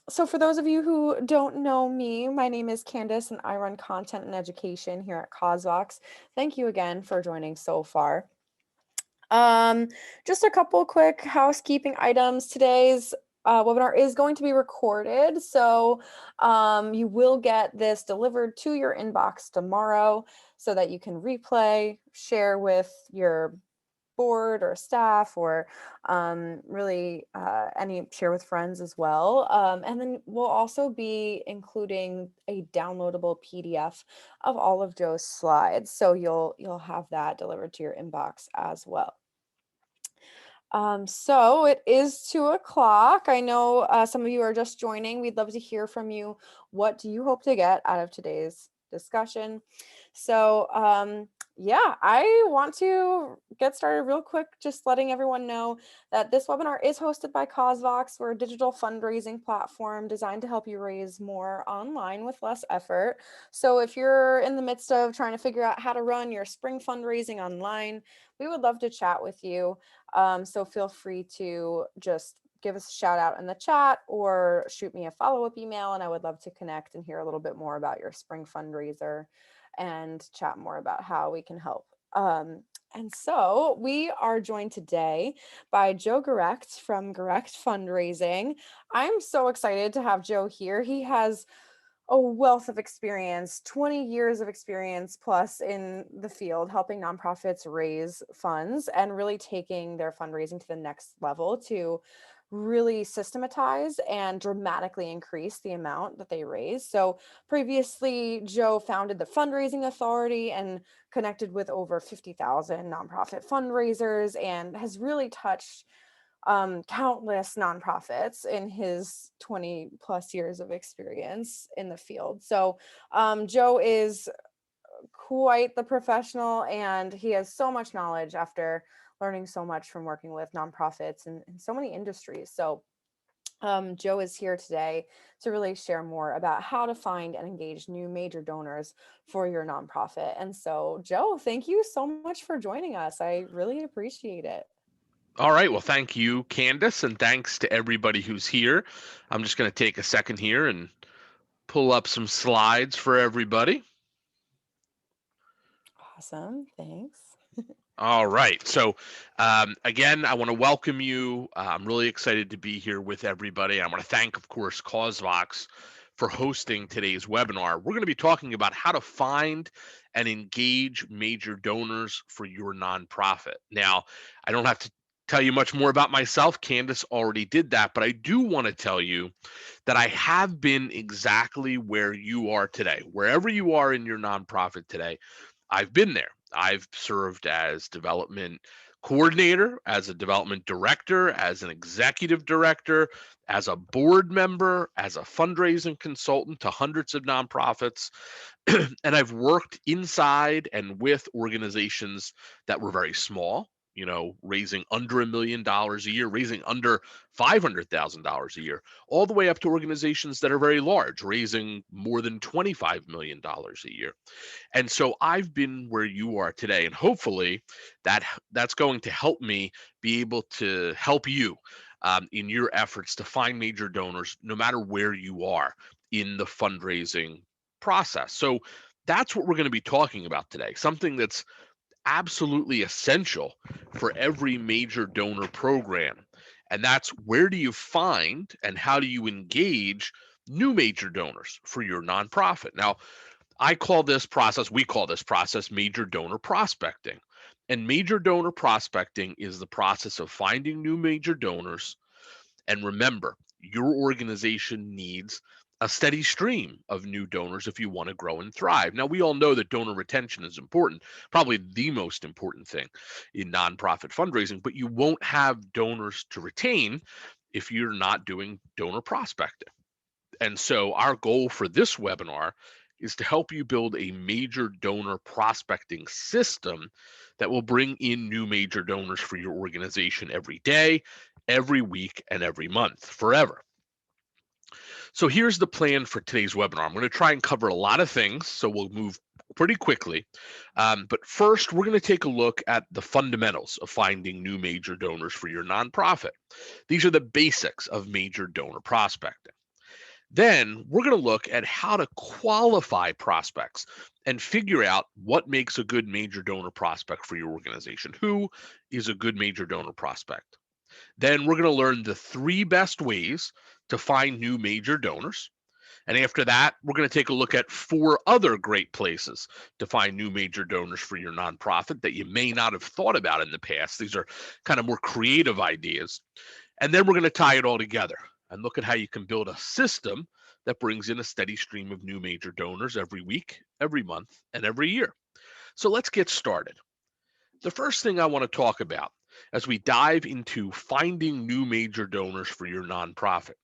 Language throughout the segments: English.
So for those of you who don't know me, my name is Candace and I run content and education here at CauseVox. Thank you again for joining so far. Um, just a couple quick housekeeping items. Today's webinar is going to be recorded, so you will get this delivered to your inbox tomorrow so that you can replay, share with your board or staff, or really any share with friends as well. And then we'll also be including a downloadable PDF of all of Joe's slides, so you'll have that delivered to your inbox as well. So it is 2 o'clock. I know some of you are just joining. We'd love to hear from you. What do you hope to get out of today's discussion? So yeah, I want to get started real quick, just letting everyone know that this webinar is hosted by CauseVox. We're a digital fundraising platform designed to help you raise more online with less effort. So if you're in the midst of trying to figure out how to run your spring fundraising online, we would love to chat with you. So feel free to just give us a shout out in the chat or shoot me a follow-up email, and I would love to connect and hear a little bit more about your spring fundraiser and chat more about how we can help. And so we are joined today by Joe Gerecht from Gerecht Fundraising. I'm so excited to have Joe here. He has a wealth of experience, 20 years of experience plus in the field, helping nonprofits raise funds and really taking their fundraising to the next level to really systematize and dramatically increase the amount that they raise. So previously, Joe founded the Fundraising Authority and connected with over 50,000 nonprofit fundraisers and has really touched countless nonprofits in his 20 plus years of experience in the field. So Joe is quite the professional, and he has so much knowledge after learning so much from working with nonprofits and in so many industries. So Joe is here today to really share more about how to find and engage new major donors for your nonprofit. And so, Joe, thank you so much for joining us. I really appreciate it. All right. Well, thank you, Candace, and thanks to everybody who's here. I'm just going to take a second here and pull up some slides for everybody. Awesome. Thanks. All right. So, again, I want to welcome you. I'm really excited to be here with everybody. I want to thank, of course, CauseVox for hosting today's webinar. We're going to be talking about how to find and engage major donors for your nonprofit. Now, I don't have to tell you much more about myself. Candace already did that, but I do want to tell you that I have been exactly where you are today. Wherever you are in your nonprofit today, I've been there. I've served as development coordinator, as a development director, as an executive director, as a board member, as a fundraising consultant to hundreds of nonprofits. And I've worked inside and with organizations that were very small, raising under $1 million a year, raising under $500,000 a year, all the way up to organizations that are very large, raising more than $25 million a year. And so I've been where you are today, and hopefully that's going to help me be able to help you in your efforts to find major donors, no matter where you are in the fundraising process. So that's what we're going to be talking about today, something that's absolutely essential for every major donor program. And that's, where do you find and how do you engage new major donors for your nonprofit? Now, we call this process major donor prospecting. And major donor prospecting is the process of finding new major donors. And remember, your organization needs a steady stream of new donors if you want to grow and thrive. Now, we all know that donor retention is important, probably the most important thing in nonprofit fundraising, but you won't have donors to retain if you're not doing donor prospecting. And so our goal for this webinar is to help you build a major donor prospecting system that will bring in new major donors for your organization every day, every week, and every month, forever. So here's the plan for today's webinar. I'm going to try and cover a lot of things, so we'll move pretty quickly. But first, we're going to take a look at the fundamentals of finding new major donors for your nonprofit. These are the basics of major donor prospecting. Then we're going to look at how to qualify prospects and figure out what makes a good major donor prospect for your organization. Who is a good major donor prospect? Then we're going to learn the 3 best ways to find new major donors. And after that, we're going to take a look at 4 other great places to find new major donors for your nonprofit that you may not have thought about in the past. These are kind of more creative ideas. And then we're going to tie it all together and look at how you can build a system that brings in a steady stream of new major donors every week, every month, and every year. So let's get started. The first thing I want to talk about as we dive into finding new major donors for your nonprofit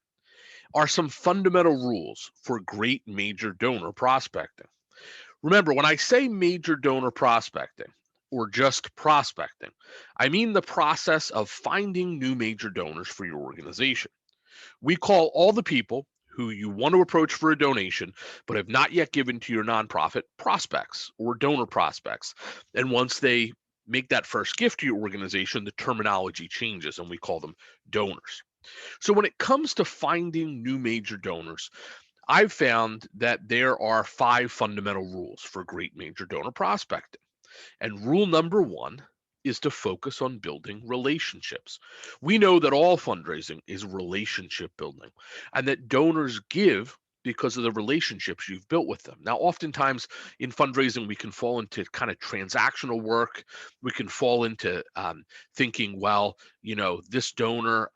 are some fundamental rules for great major donor prospecting. Remember, when I say major donor prospecting or just prospecting, I mean the process of finding new major donors for your organization. We call all the people who you want to approach for a donation but have not yet given to your nonprofit prospects or donor prospects. And once they make that first gift to your organization, the terminology changes and we call them donors. So when it comes to finding new major donors, I've found that there are 5 fundamental rules for great major donor prospecting. And rule number 1 is to focus on building relationships. We know that all fundraising is relationship building and that donors give because of the relationships you've built with them. Now, oftentimes in fundraising, we can fall into kind of transactional work. We can fall into thinking, well, this donor,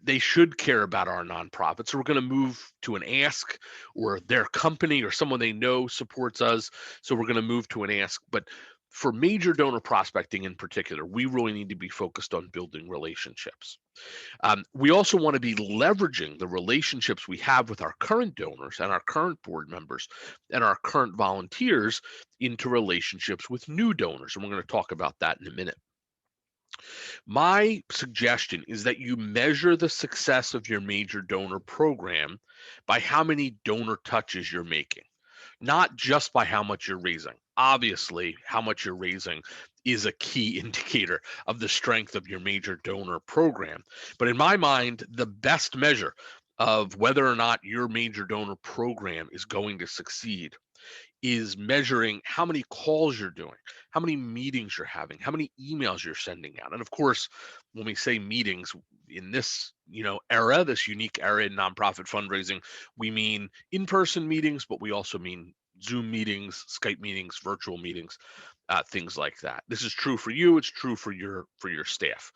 they should care about our nonprofit. So we're going to move to an ask, or their company or someone they know supports us. So we're going to move to an ask. But for major donor prospecting in particular, we really need to be focused on building relationships. We also want to be leveraging the relationships we have with our current donors and our current board members and our current volunteers into relationships with new donors. And we're going to talk about that in a minute. My suggestion is that you measure the success of your major donor program by how many donor touches you're making, not just by how much you're raising. Obviously, how much you're raising is a key indicator of the strength of your major donor program. But in my mind, the best measure of whether or not your major donor program is going to succeed is measuring how many calls you're doing, how many meetings you're having, how many emails you're sending out. And of course, when we say meetings in this, era, this unique era in nonprofit fundraising, we mean in-person meetings, but we also mean Zoom meetings, Skype meetings, virtual meetings, things like that. This is true for you. It's true for your staff.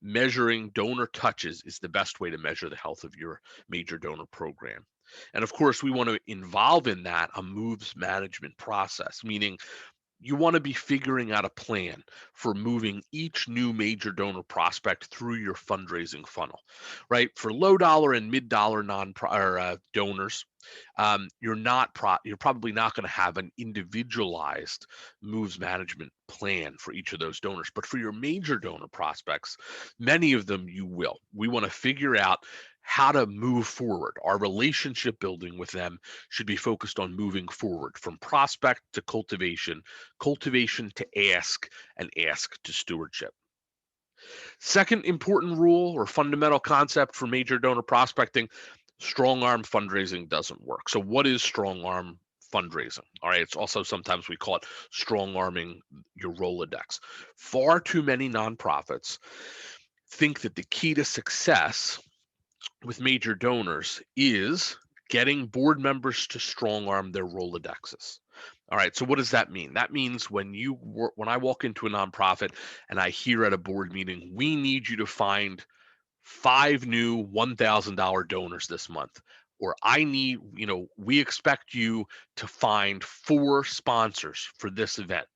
Measuring donor touches is the best way to measure the health of your major donor program. And of course, we want to involve in that a moves management process, meaning you want to be figuring out a plan for moving each new major donor prospect through your fundraising funnel, right? For low dollar and mid dollar donors, you're probably not going to have an individualized moves management plan for each of those donors. But for your major donor prospects, many of them you will. We want to figure out how to move forward. Our relationship building with them should be focused on moving forward from prospect to cultivation, cultivation to ask, and ask to stewardship. Second important rule or fundamental concept for major donor prospecting: strong arm fundraising doesn't work. So what is strong arm fundraising? All right, it's also sometimes we call it strong arming your Rolodex. Far too many nonprofits think that the key to success with major donors is getting board members to strong arm their Rolodexes. All right, so what does that mean? That means when I walk into a nonprofit and I hear at a board meeting, we need you to find 5 new $1,000 donors this month, or we expect you to find 4 sponsors for this event.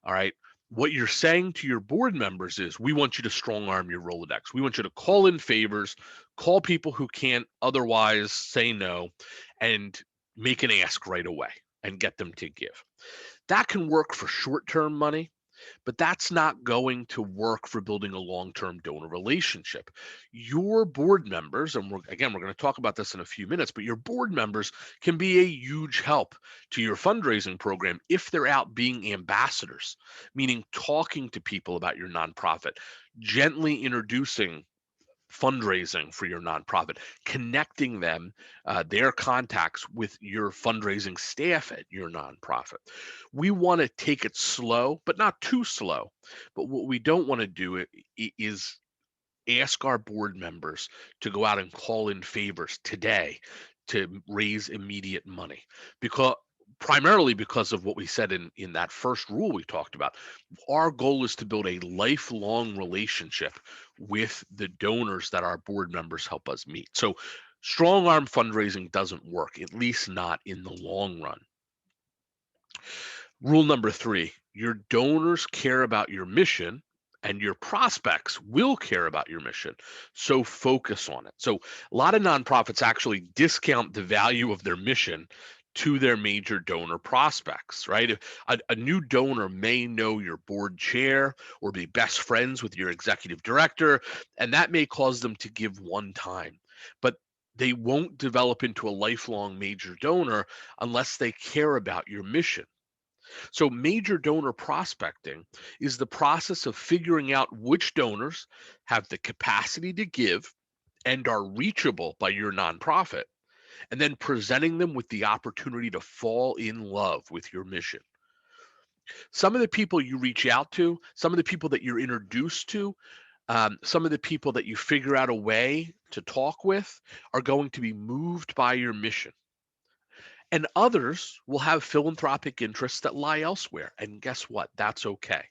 All right. What you're saying to your board members is, we want you to strong arm your Rolodex. We want you to call in favors, call people who can't otherwise say no, and make an ask right away and get them to give. That can work for short-term money, but that's not going to work for building a long-term donor relationship. Your board members, and we're going to talk about this in a few minutes, but your board members can be a huge help to your fundraising program if they're out being ambassadors, meaning talking to people about your nonprofit, gently introducing fundraising for your nonprofit, connecting them, their contacts with your fundraising staff at your nonprofit. We want to take it slow, but not too slow. But what we don't want to do is ask our board members to go out and call in favors today to raise immediate money, because primarily because of what we said in that first rule we talked about. Our goal is to build a lifelong relationship with the donors that our board members help us meet. So strong arm fundraising doesn't work, at least not in the long run. Rule number 3, your donors care about your mission and your prospects will care about your mission. So focus on it. So a lot of nonprofits actually discount the value of their mission to their major donor prospects, right? If a new donor may know your board chair or be best friends with your executive director, and that may cause them to give one time, but they won't develop into a lifelong major donor unless they care about your mission. So, major donor prospecting is the process of figuring out which donors have the capacity to give and are reachable by your nonprofit, and then presenting them with the opportunity to fall in love with your mission. Some of the people you reach out to, some of the people that you're introduced to, some of the people that you figure out a way to talk with are going to be moved by your mission. And others will have philanthropic interests that lie elsewhere. And guess what? That's okay.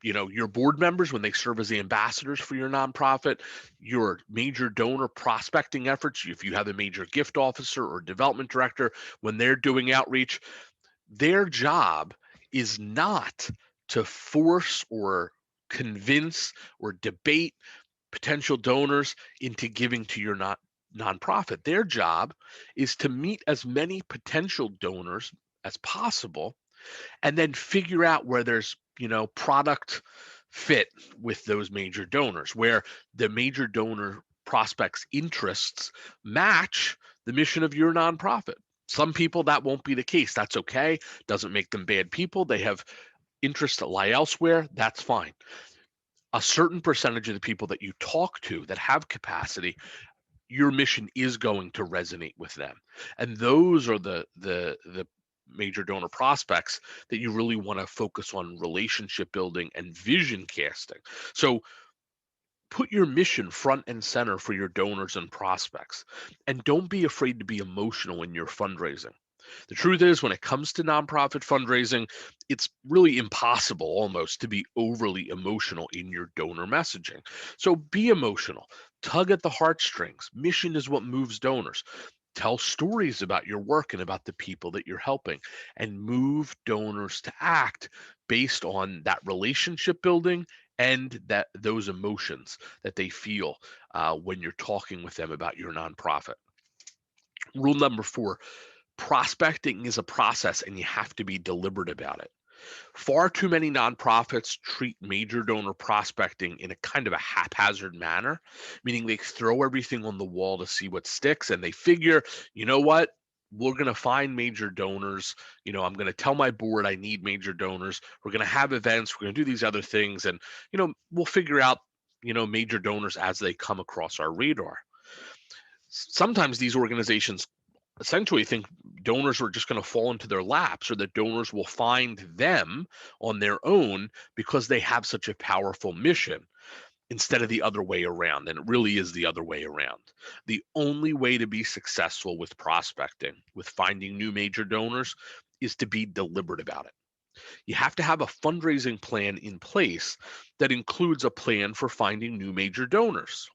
Your board members, when they serve as the ambassadors for your nonprofit, your major donor prospecting efforts, if you have a major gift officer or development director, when they're doing outreach, their job is not to force or convince or debate potential donors into giving to your nonprofit. Their job is to meet as many potential donors as possible and then figure out where there's, product fit with those major donors, where the major donor prospects' interests match the mission of your nonprofit. Some people that won't be the case. That's okay. Doesn't make them bad people. They have interests that lie elsewhere. That's fine. A certain percentage of the people that you talk to that have capacity, your mission is going to resonate with them, and those are the major donor prospects that you really want to focus on relationship building and vision casting. So put your mission front and center for your donors and prospects, and don't be afraid to be emotional in your fundraising. The truth is, when it comes to nonprofit fundraising, it's really impossible almost to be overly emotional in your donor messaging. So be emotional, tug at the heartstrings. Mission is what moves donors. Tell stories about your work and about the people that you're helping, and move donors to act based on that relationship building and that those emotions that they feel when you're talking with them about your nonprofit. Rule number 4, prospecting is a process and you have to be deliberate about it. Far too many nonprofits treat major donor prospecting in a kind of a haphazard manner, meaning they throw everything on the wall to see what sticks and they figure, you know what? We're going to find major donors. I'm going to tell my board I need major donors. We're going to have events. We're going to do these other things. And, we'll figure out, major donors as they come across our radar. Sometimes these organizations essentially think donors are just going to fall into their laps, or that donors will find them on their own because they have such a powerful mission, instead of the other way around. And it really is the other way around. The only way to be successful with prospecting, with finding new major donors, is to be deliberate about it. You have to have a fundraising plan in place that includes a plan for finding new major donors.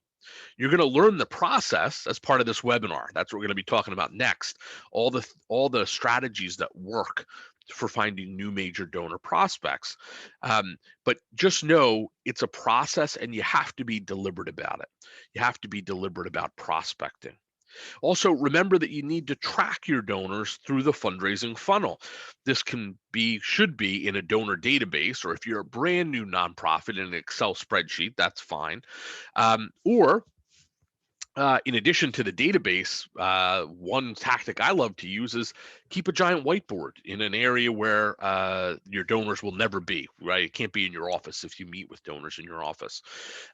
You're going to learn the process as part of this webinar. That's what we're going to be talking about next. All the strategies that work for finding new major donor prospects. But just know it's a process and you have to be deliberate about it. You have to be deliberate about prospecting. Also, remember that you need to track your donors through the fundraising funnel. This should be in a donor database, or if you're a brand new nonprofit in an Excel spreadsheet, that's fine. Or in addition to the database, one tactic I love to use is keep a giant whiteboard in an area where your donors will never be, right? It can't be in your office if you meet with donors in your office.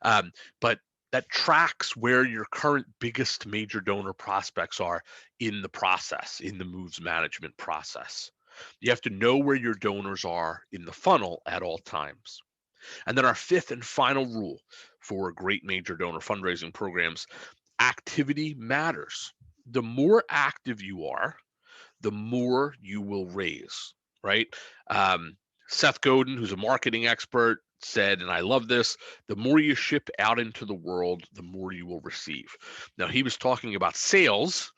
But that tracks where your current biggest major donor prospects are in the process, in the moves management process. You have to know where your donors are in the funnel at all times. And then our fifth and final rule for great major donor fundraising programs: activity matters. The more active you are, the more you will raise, right? Seth Godin, who's a marketing expert, said, and I love this: the more you ship out into the world, the more you will receive. Now, he was talking about sales,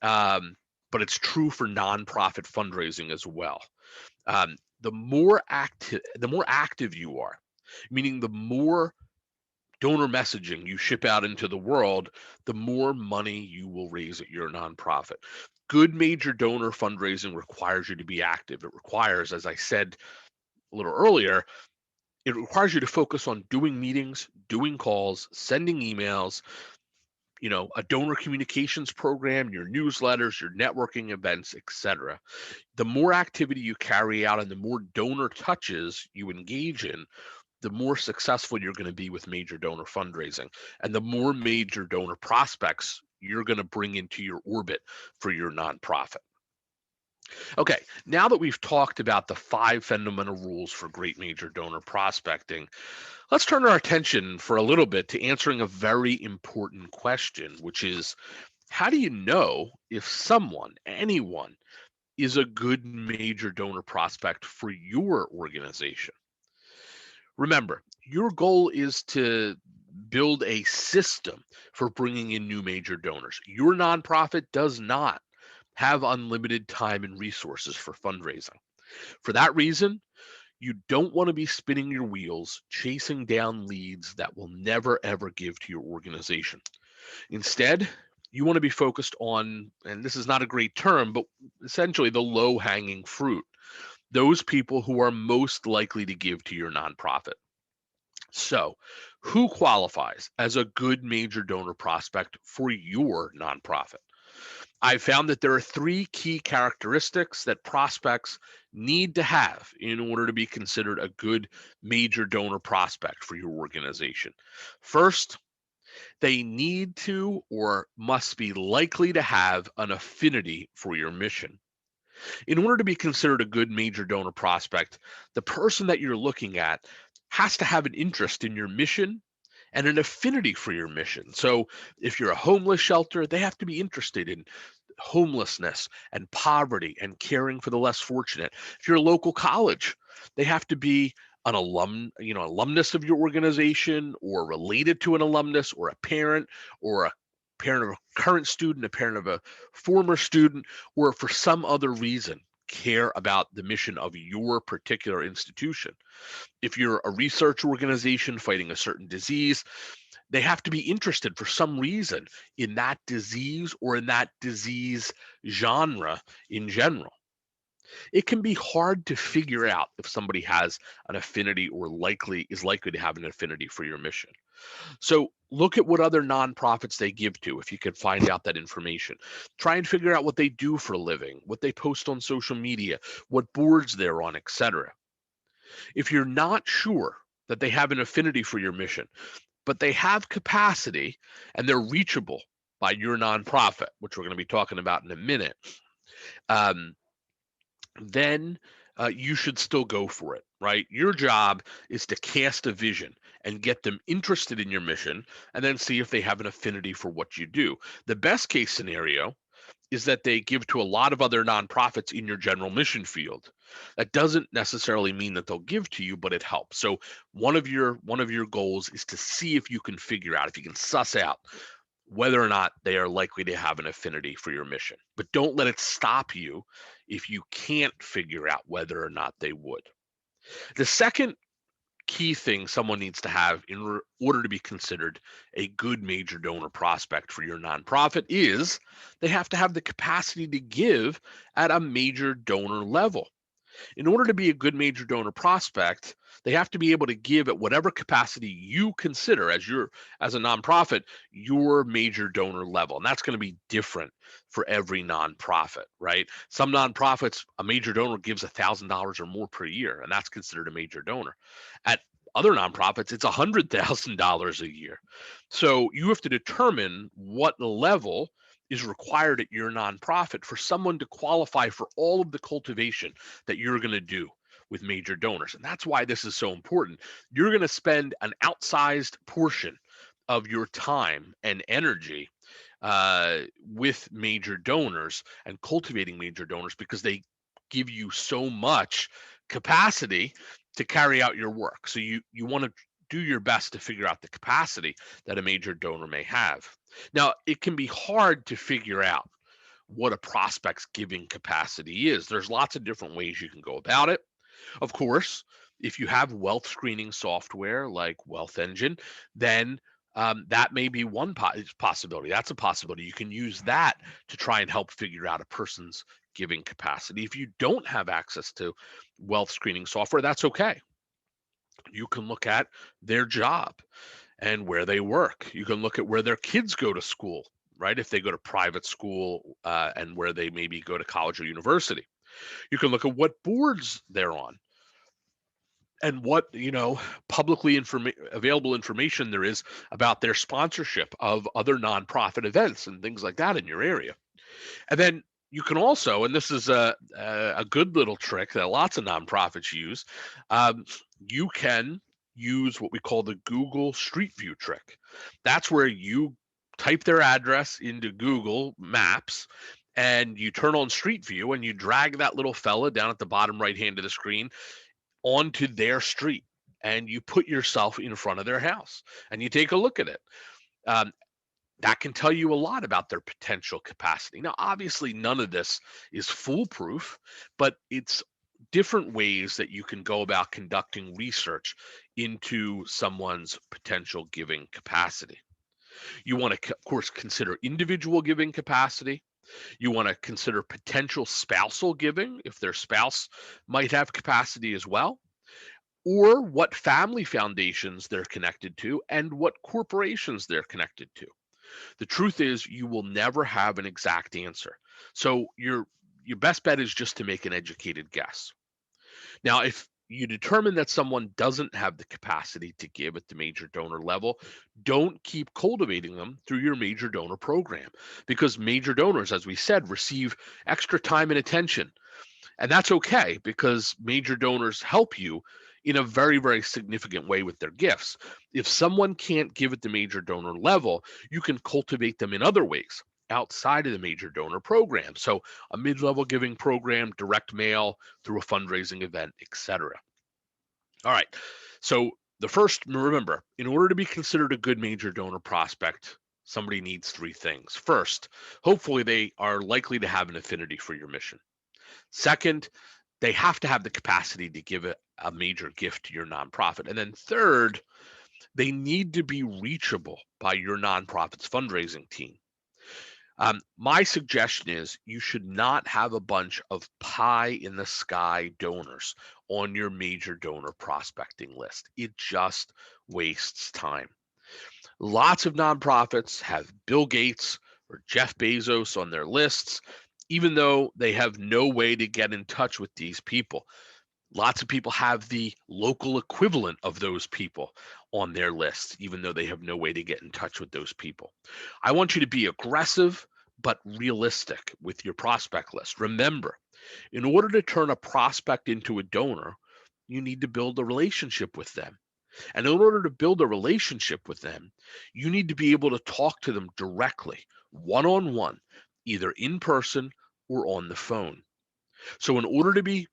but it's true for nonprofit fundraising as well. The more active you are, meaning the more donor messaging you ship out into the world, the more money you will raise at your nonprofit. Good major donor fundraising requires you to be active. It requires, as I said a little earlier, it requires you to focus on doing meetings, doing calls, sending emails, a donor communications program, your newsletters, your networking events, etc. The more activity you carry out and the more donor touches you engage in, the more successful you're going to be with major donor fundraising, and the more major donor prospects you're going to bring into your orbit for your nonprofit. Okay, now that we've talked about the 5 fundamental rules for great major donor prospecting, let's turn our attention for a little bit to answering a very important question, which is, how do you know if anyone, is a good major donor prospect for your organization? Remember, your goal is to build a system for bringing in new major donors. Your nonprofit does not have unlimited time and resources for fundraising. For that reason, you don't want to be spinning your wheels chasing down leads that will never ever give to your organization. Instead, you want to be focused on, and this is not a great term, but essentially the low hanging fruit, those people who are most likely to give to your nonprofit. So, who qualifies as a good major donor prospect for your nonprofit? I found that there are 3 key characteristics that prospects need to have in order to be considered a good major donor prospect for your organization. First, they need to or must be likely to have an affinity for your mission. In order to be considered a good major donor prospect, the person that you're looking at has to have an interest in your mission and an affinity for your mission. So if you're a homeless shelter, they have to be interested in homelessness and poverty and caring for the less fortunate. If you're a local college, they have to be an alumnus of your organization, or related to an alumnus, or a parent of a current student, a parent of a former student, or for some other reason care about the mission of your particular institution. If you're a research organization fighting a certain disease, they have to be interested for some reason in that disease or in that disease genre in general. It can be hard to figure out if somebody has an affinity or is likely to have an affinity for your mission. So look at what other nonprofits they give to if you can find out that information. Try and figure out what they do for a living, what they post on social media, what boards they're on, etc. If you're not sure that they have an affinity for your mission, but they have capacity and they're reachable by your nonprofit, which we're going to be talking about in a minute, um, then you should still go for it, right? Your job is to cast a vision and get them interested in your mission, and then see if they have an affinity for what you do. The best case scenario is that they give to a lot of other nonprofits in your general mission field. That doesn't necessarily mean that they'll give to you, but it helps. So one of your goals is to see if you can figure out, if you can suss out whether or not they are likely to have an affinity for your mission. But don't let it stop you if you can't figure out whether or not they would. The second key thing someone needs to have in order to be considered a good major donor prospect for your nonprofit is they have to have the capacity to give at a major donor level. In order to be a good major donor prospect, they have to be able to give at whatever capacity you consider as a nonprofit your major donor level. And that's going to be different for every nonprofit, right? Some nonprofits, a major donor gives $1,000 or more per year, and that's considered a major donor. At other nonprofits, it's $100,000 a year. So you have to determine what level is required at your nonprofit for someone to qualify for all of the cultivation that you're going to do with major donors. And that's why this is so important. You're going to spend an outsized portion of your time and energy with major donors and cultivating major donors because they give you so much capacity to carry out your work. So you want to do your best to figure out the capacity that a major donor may have. Now, it can be hard to figure out what a prospect's giving capacity is. There's lots of different ways you can go about it. Of course, if you have wealth screening software like Wealth Engine, then that may be one possibility. That's a possibility. You can use that to try and help figure out a person's giving capacity. If you don't have access to wealth screening software, that's okay. You can look at their job and where they work. You can look at where their kids go to school, right? If they go to private school and where they maybe go to college or university. You can look at what boards they're on and what publicly available information there is about their sponsorship of other nonprofit events and things like that in your area. And then you can also, and this is a good little trick that lots of nonprofits use, you can use what we call the Google Street View trick. That's where you type their address into Google Maps and you turn on Street View and you drag that little fella down at the bottom right hand of the screen onto their street and you put yourself in front of their house and you take a look at it. Um, that can tell you a lot about their potential capacity. Now, obviously, none of this is foolproof, but it's different ways that you can go about conducting research into someone's potential giving capacity. You want to, of course, consider individual giving capacity. You want to consider potential spousal giving if their spouse might have capacity as well, or what family foundations they're connected to and what corporations they're connected to. The truth is you will never have an exact answer. So your best bet is just to make an educated guess. Now, if you determine that someone doesn't have the capacity to give at the major donor level, don't keep cultivating them through your major donor program because major donors, as we said, receive extra time and attention. And that's okay because major donors help you in a very, very significant way with their gifts. If someone can't give at the major donor level, you can cultivate them in other ways outside of the major donor program. So a mid-level giving program, direct mail, through a fundraising event, etc. All right. So the first, remember, in order to be considered a good major donor prospect, somebody needs three things. First, hopefully they are likely to have an affinity for your mission. Second, they have to have the capacity to give a major gift to your nonprofit. And then third, they need to be reachable by your nonprofit's fundraising team. My suggestion is you should not have a bunch of pie in the sky donors on your major donor prospecting list. It just wastes time. Lots of nonprofits have Bill Gates or Jeff Bezos on their lists, even though they have no way to get in touch with these people. Lots of people have the local equivalent of those people on their list, even though they have no way to get in touch with those people. I want you to be aggressive but realistic with your prospect list. Remember, in order to turn a prospect into a donor, you need to build a relationship with them. And in order to build a relationship with them, you need to be able to talk to them directly, one-on-one, either in person or on the phone. So in order to be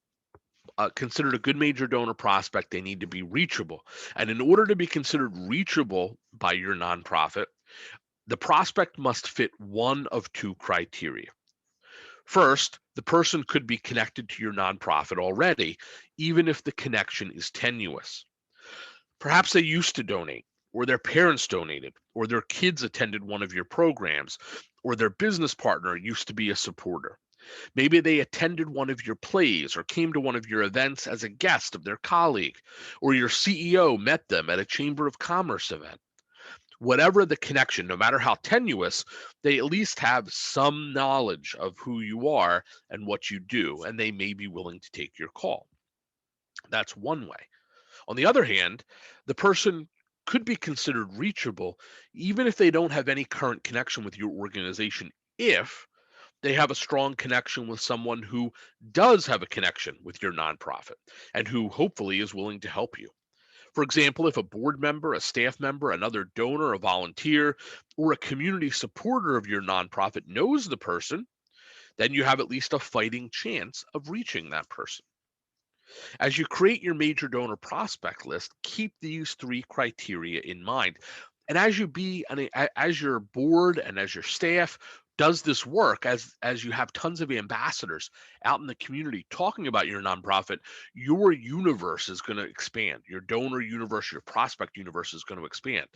considered a good major donor prospect, they need to be reachable. And in order to be considered reachable by your nonprofit, the prospect must fit one of two criteria. First, the person could be connected to your nonprofit already, even if the connection is tenuous. Perhaps they used to donate, or their parents donated, or their kids attended one of your programs, or their business partner used to be a supporter. Maybe they attended one of your plays or came to one of your events as a guest of their colleague, or your CEO met them at a Chamber of Commerce event. Whatever the connection, no matter how tenuous, they at least have some knowledge of who you are and what you do, and they may be willing to take your call. That's one way. On the other hand, the person could be considered reachable even if they don't have any current connection with your organization, if they have a strong connection with someone who does have a connection with your nonprofit and who hopefully is willing to help you. For example, if a board member, a staff member, another donor, a volunteer, or a community supporter of your nonprofit knows the person, then you have at least a fighting chance of reaching that person. As you create your major donor prospect list, keep these three criteria in mind. And as your board and as your staff does this work, as you have tons of ambassadors out in the community talking about your nonprofit, your universe is going to expand. Your donor universe, your prospect universe is going to expand.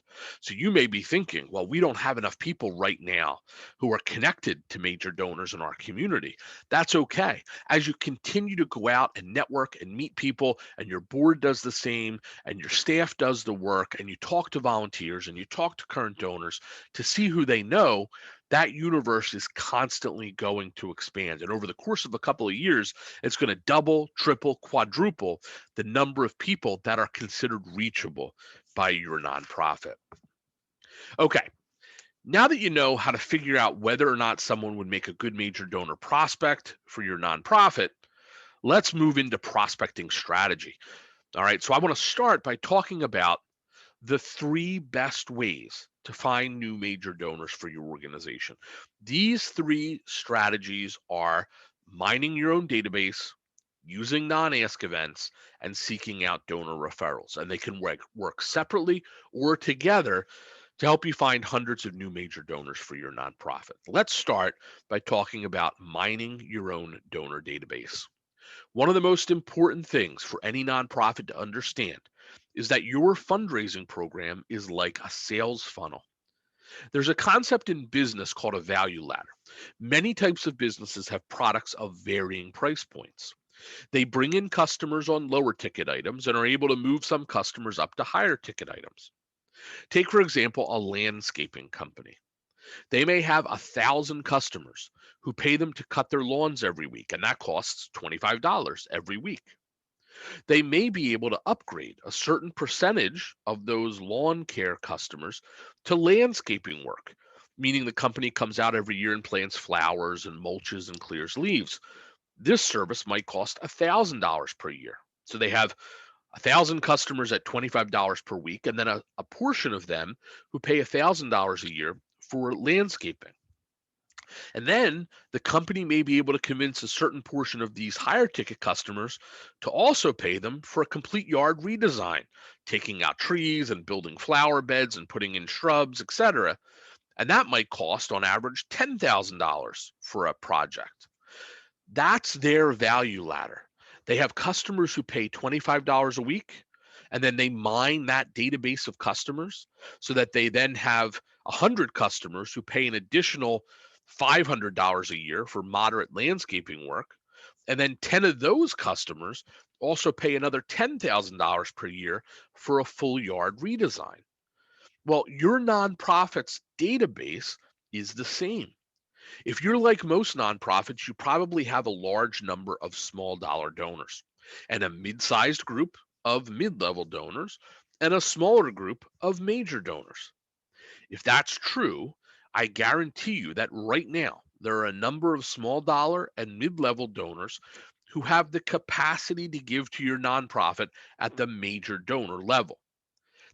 So you may be thinking, well, we don't have enough people right now who are connected to major donors in our community. That's okay. As you continue to go out and network and meet people, and your board does the same, and your staff does the work, and you talk to volunteers and you talk to current donors to see who they know, that universe is constantly going to expand. And over the course of a couple of years, it's going to double, triple, quadruple the number of people that are considered reachable by your nonprofit. Okay, now that you know how to figure out whether or not someone would make a good major donor prospect for your nonprofit, let's move into prospecting strategy. All right, so I want to start by talking about the three best ways to find new major donors for your organization. These three strategies are mining your own database, using non-ask events, and seeking out donor referrals. And they can work separately or together to help you find hundreds of new major donors for your nonprofit. Let's start by talking about mining your own donor database. One of the most important things for any nonprofit to understand is that your fundraising program is like a sales funnel. There's a concept in business called a value ladder. Many types of businesses have products of varying price points. They bring in customers on lower ticket items and are able to move some customers up to higher ticket items. Take, for example, a landscaping company. They may have 1,000 customers who pay them to cut their lawns every week, and that costs $25 every week. They may be able to upgrade a certain percentage of those lawn care customers to landscaping work, meaning the company comes out every year and plants flowers and mulches and clears leaves. This service might cost $1,000 per year. So they have 1,000 customers at $25 per week, and then a portion of them who pay $1,000 a year for landscaping. And then the company may be able to convince a certain portion of these higher ticket customers to also pay them for a complete yard redesign, taking out trees and building flower beds and putting in shrubs, etc. And that might cost on average $10,000 for a project. That's their value ladder. They have customers who pay $25 a week, and then they mine that database of customers so that they then have 100 customers who pay an additional $500 a year for moderate landscaping work. And then 10 of those customers also pay another $10,000 per year for a full yard redesign. Well, your nonprofit's database is the same. If you're like most nonprofits, you probably have a large number of small dollar donors and a mid-sized group of mid-level donors and a smaller group of major donors. If that's true, I guarantee you that right now there are a number of small dollar and mid-level donors who have the capacity to give to your nonprofit at the major donor level.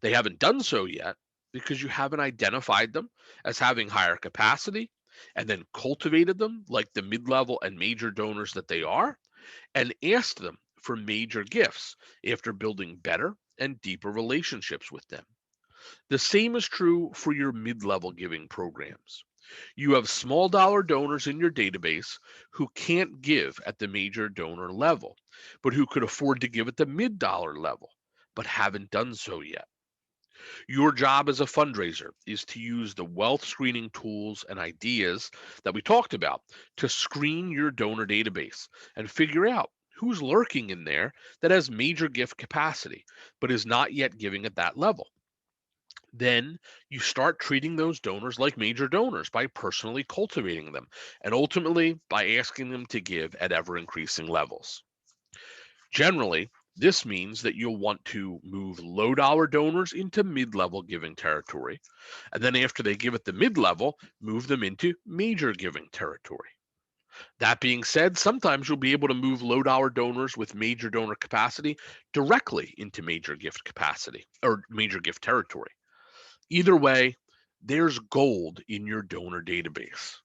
They haven't done so yet because you haven't identified them as having higher capacity and then cultivated them like the mid-level and major donors that they are, and asked them for major gifts after building better and deeper relationships with them. The same is true for your mid-level giving programs. You have small dollar donors in your database who can't give at the major donor level, but who could afford to give at the mid-dollar level. but haven't done so yet. Your job as a fundraiser is to use the wealth screening tools and ideas that we talked about to screen your donor database and figure out who's lurking in there that has major gift capacity but is not yet giving at that level. Then you start treating those donors like major donors by personally cultivating them and ultimately by asking them to give at ever increasing levels. Generally, this means that you'll want to move low dollar donors into mid level giving territory. And then after they give at the mid level, move them into major giving territory. That being said, sometimes you'll be able to move low dollar donors with major donor capacity directly into major gift capacity or major gift territory. Either way, there's gold in your donor database.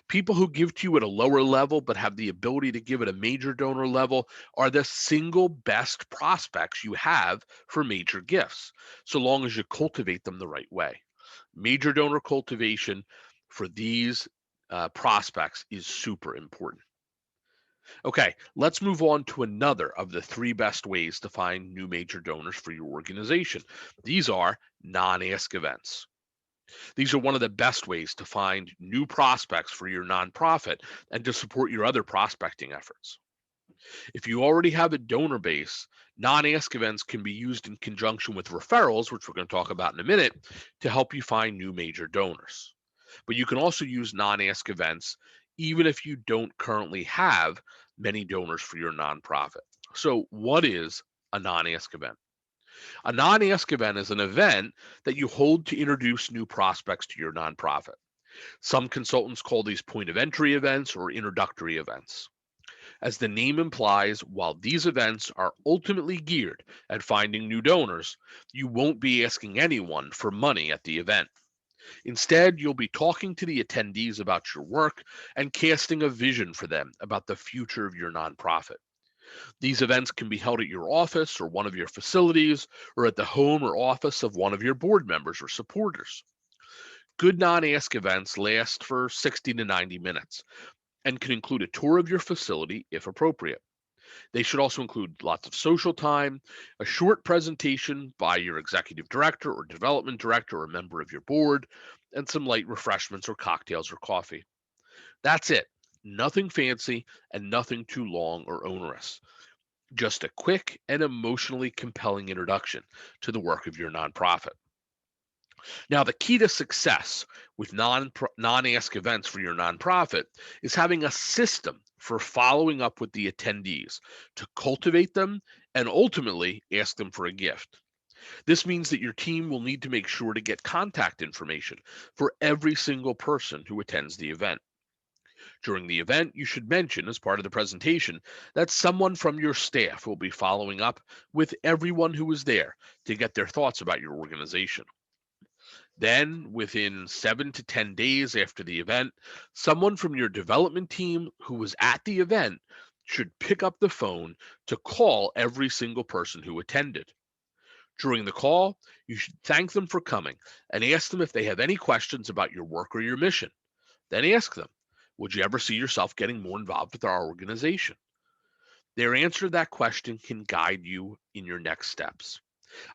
People who give to you at a lower level but have the ability to give at a major donor level are the single best prospects you have for major gifts, so long as you cultivate them the right way. Major donor cultivation for these prospects is super important. Okay, let's move on to another of the three best ways to find new major donors for your organization. These are non-ask events. These are one of the best ways to find new prospects for your nonprofit and to support your other prospecting efforts. If you already have a donor base, non-ask events can be used in conjunction with referrals, which we're going to talk about in a minute, to help you find new major donors. But you can also use non-ask events even if you don't currently have many donors for your nonprofit. So, what is a non-ask event? A non-ask event is an event that you hold to introduce new prospects to your nonprofit. Some consultants call these point of entry events or introductory events. As the name implies, while these events are ultimately geared at finding new donors, you won't be asking anyone for money at the event. Instead, you'll be talking to the attendees about your work and casting a vision for them about the future of your nonprofit. These events can be held at your office or one of your facilities, or at the home or office of one of your board members or supporters. Good non-ask events last for 60 to 90 minutes and can include a tour of your facility if appropriate. They should also include lots of social time, a short presentation by your executive director or development director or member of your board, and some light refreshments or cocktails or coffee. That's it. Nothing fancy and nothing too long or onerous. Just a quick and emotionally compelling introduction to the work of your nonprofit. Now, the key to success with non-ask events for your nonprofit is having a system for following up with the attendees to cultivate them and ultimately ask them for a gift. This means that your team will need to make sure to get contact information for every single person who attends the event. During the event, you should mention as part of the presentation that someone from your staff will be following up with everyone who was there to get their thoughts about your organization. Then, within 7 to 10 days after the event, someone from your development team who was at the event should pick up the phone to call every single person who attended. During the call, you should thank them for coming and ask them if they have any questions about your work or your mission. Then ask them, would you ever see yourself getting more involved with our organization? Their answer to that question can guide you in your next steps.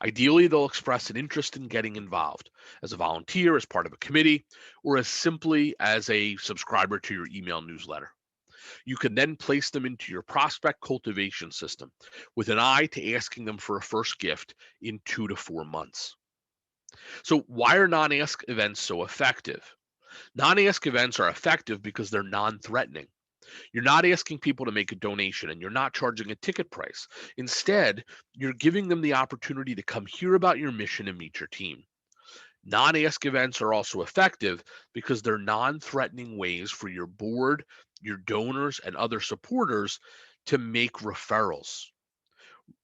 Ideally, they'll express an interest in getting involved as a volunteer, as part of a committee, or as simply as a subscriber to your email newsletter. You can then place them into your prospect cultivation system with an eye to asking them for a first gift in 2 to 4 months. So, why are non ask events so effective? Non ask events are effective because they're non threatening. You're not asking people to make a donation and you're not charging a ticket price. Instead, you're giving them the opportunity to come hear about your mission and meet your team. Non ask events are also effective because they're non threatening ways for your board, your donors, and other supporters to make referrals.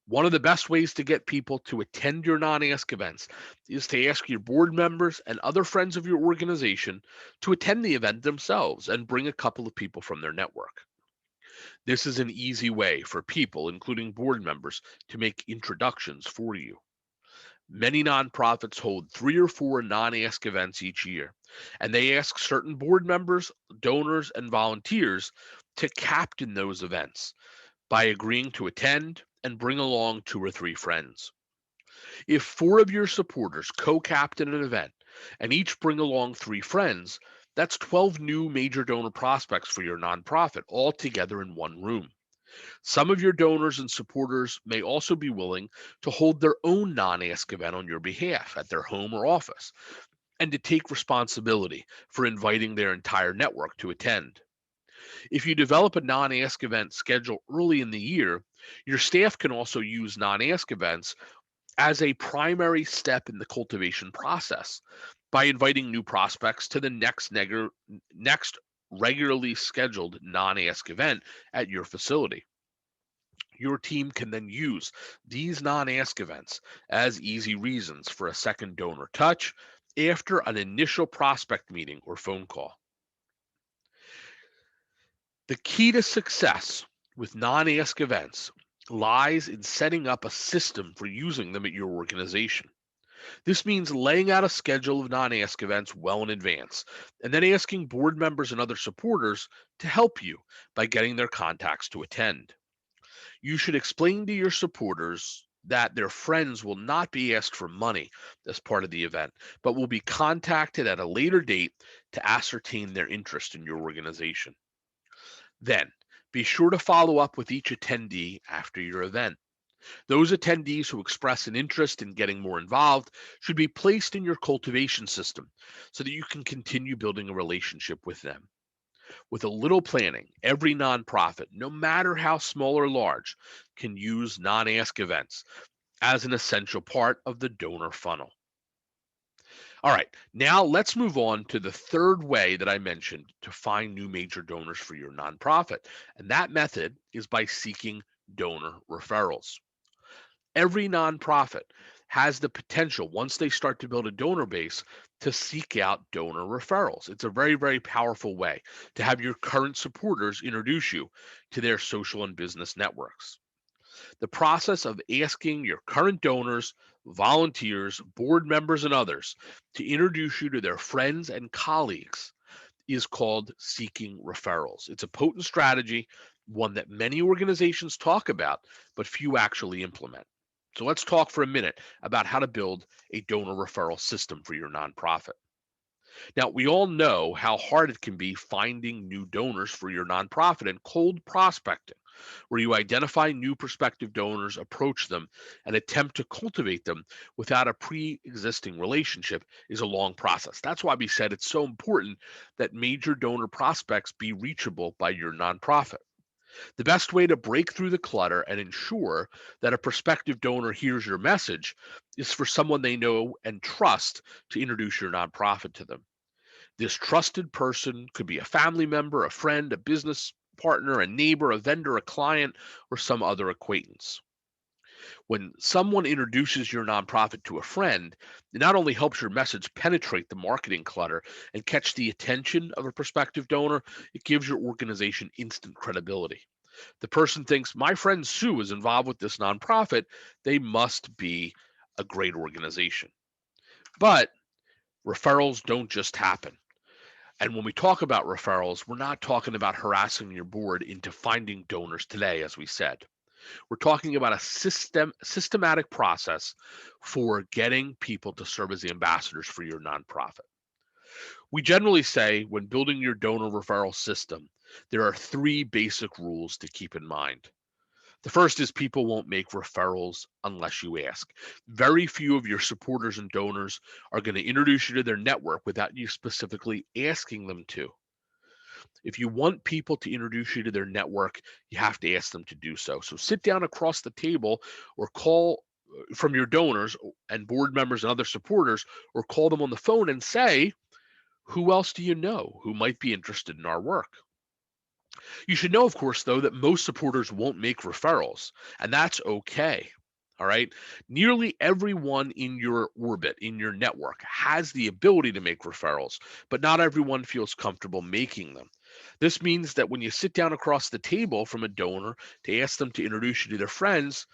One of the best ways to get people to attend your non ask events is to ask your board members and other friends of your organization to attend the event themselves and bring a couple of people from their network. This is an easy way for people, including board members, to make introductions for you. Many nonprofits hold 3 or 4 non-ask events each year, and they ask certain board members, donors, and volunteers to captain those events by agreeing to attend and bring along 2 or 3 friends. If 4 of your supporters co-captain an event and each bring along 3 friends, that's 12 new major donor prospects for your nonprofit all together in one room. Some of your donors and supporters may also be willing to hold their own non-ask event on your behalf at their home or office and to take responsibility for inviting their entire network to attend. If you develop a non-ask event schedule early in the year, your staff can also use non-ask events as a primary step in the cultivation process by inviting new prospects to the next regularly scheduled non-ask event at your facility. Your team can then use these non-ask events as easy reasons for a second donor touch after an initial prospect meeting or phone call. The key to success with non-ask events lies in setting up a system for using them at your organization. This means laying out a schedule of non-ask events well in advance, and then asking board members and other supporters to help you by getting their contacts to attend. You should explain to your supporters that their friends will not be asked for money as part of the event, but will be contacted at a later date to ascertain their interest in your organization. Then, be sure to follow up with each attendee after your event. Those attendees who express an interest in getting more involved should be placed in your cultivation system so that you can continue building a relationship with them. With a little planning, every nonprofit, no matter how small or large, can use non-ask events as an essential part of the donor funnel. All right, now let's move on to the third way that I mentioned to find new major donors for your nonprofit. And that method is by seeking donor referrals. Every nonprofit has the potential, once they start to build a donor base, to seek out donor referrals. It's a very, very powerful way to have your current supporters introduce you to their social and business networks. The process of asking your current donors, volunteers, board members, and others to introduce you to their friends and colleagues is called seeking referrals. It's a potent strategy, one that many organizations talk about, but few actually implement. So let's talk for a minute about how to build a donor referral system for your nonprofit. Now, we all know how hard it can be finding new donors for your nonprofit, and cold prospecting, where you identify new prospective donors, approach them, and attempt to cultivate them without a pre existing relationship, is a long process. That's why we said it's so important that major donor prospects be reachable by your nonprofit. The best way to break through the clutter and ensure that a prospective donor hears your message is for someone they know and trust to introduce your nonprofit to them. This trusted person could be a family member, a friend, a business partner, a neighbor, a vendor, a client, or some other acquaintance. When someone introduces your nonprofit to a friend, it not only helps your message penetrate the marketing clutter and catch the attention of a prospective donor, it gives your organization instant credibility. The person thinks, my friend Sue is involved with this nonprofit. They must be a great organization. But referrals don't just happen. And when we talk about referrals, we're not talking about harassing your board into finding donors today, as we said. We're talking about a systematic process for getting people to serve as the ambassadors for your nonprofit. We generally say when building your donor referral system, there are 3 basic rules to keep in mind. The first is people won't make referrals unless you ask. Very few of your supporters and donors are going to introduce you to their network without you specifically asking them to. If you want people to introduce you to their network, you have to ask them to do so. So sit down across the table or call from your donors and board members and other supporters, or call them on the phone and say, who else do you know who might be interested in our work? You should know, of course, though, that most supporters won't make referrals, and that's okay. All right. Nearly everyone in your orbit, in your network, has the ability to make referrals, but not everyone feels comfortable making them. This means that when you sit down across the table from a donor to ask them to introduce you to their friends,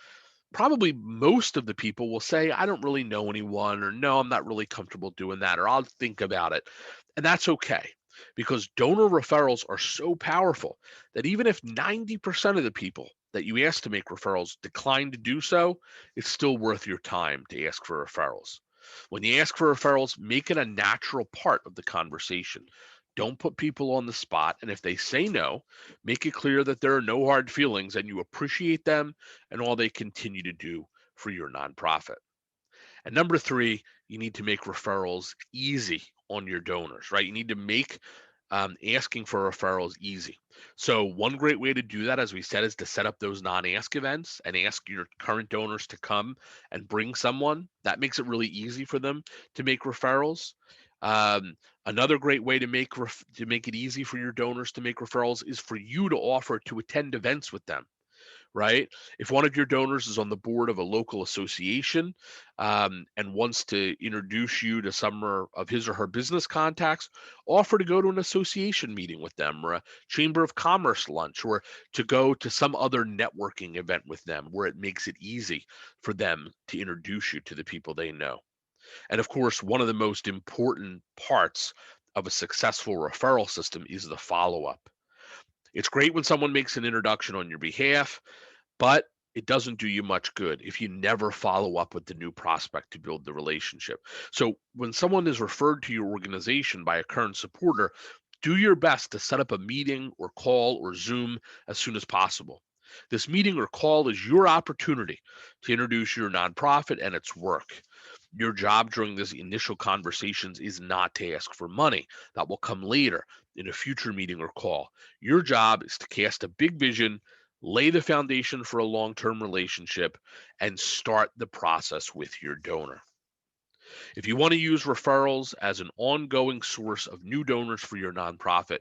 probably most of the people will say, I don't really know anyone, or no, I'm not really comfortable doing that, or I'll think about it. And that's okay, because donor referrals are so powerful that even if 90% of the people that you ask to make referrals decline to do so, it's still worth your time to ask for referrals. When you ask for referrals, make it a natural part of the conversation. Don't put people on the spot. And if they say no, make it clear that there are no hard feelings and you appreciate them and all they continue to do for your nonprofit. And number three, you need to make referrals easy on your donors, right? You need to make asking for referrals easy. So one great way to do that, as we said, is to set up those non-ask events and ask your current donors to come and bring someone. That makes it really easy for them to make referrals. Another great way to make it easy for your donors to make referrals is for you to offer to attend events with them, right? If one of your donors is on the board of a local association and wants to introduce you to some of his or her business contacts, offer to go to an association meeting with them or a chamber of commerce lunch or to go to some other networking event with them where it makes it easy for them to introduce you to the people they know. And of course, one of the most important parts of a successful referral system is the follow up. It's great when someone makes an introduction on your behalf, but it doesn't do you much good if you never follow up with the new prospect to build the relationship. So when someone is referred to your organization by a current supporter, do your best to set up a meeting or call or Zoom as soon as possible. This meeting or call is your opportunity to introduce your nonprofit and its work. Your job during these initial conversations is not to ask for money. That will come later in a future meeting or call. Your job is to cast a big vision, lay the foundation for a long-term relationship, and start the process with your donor. If you want to use referrals as an ongoing source of new donors for your nonprofit,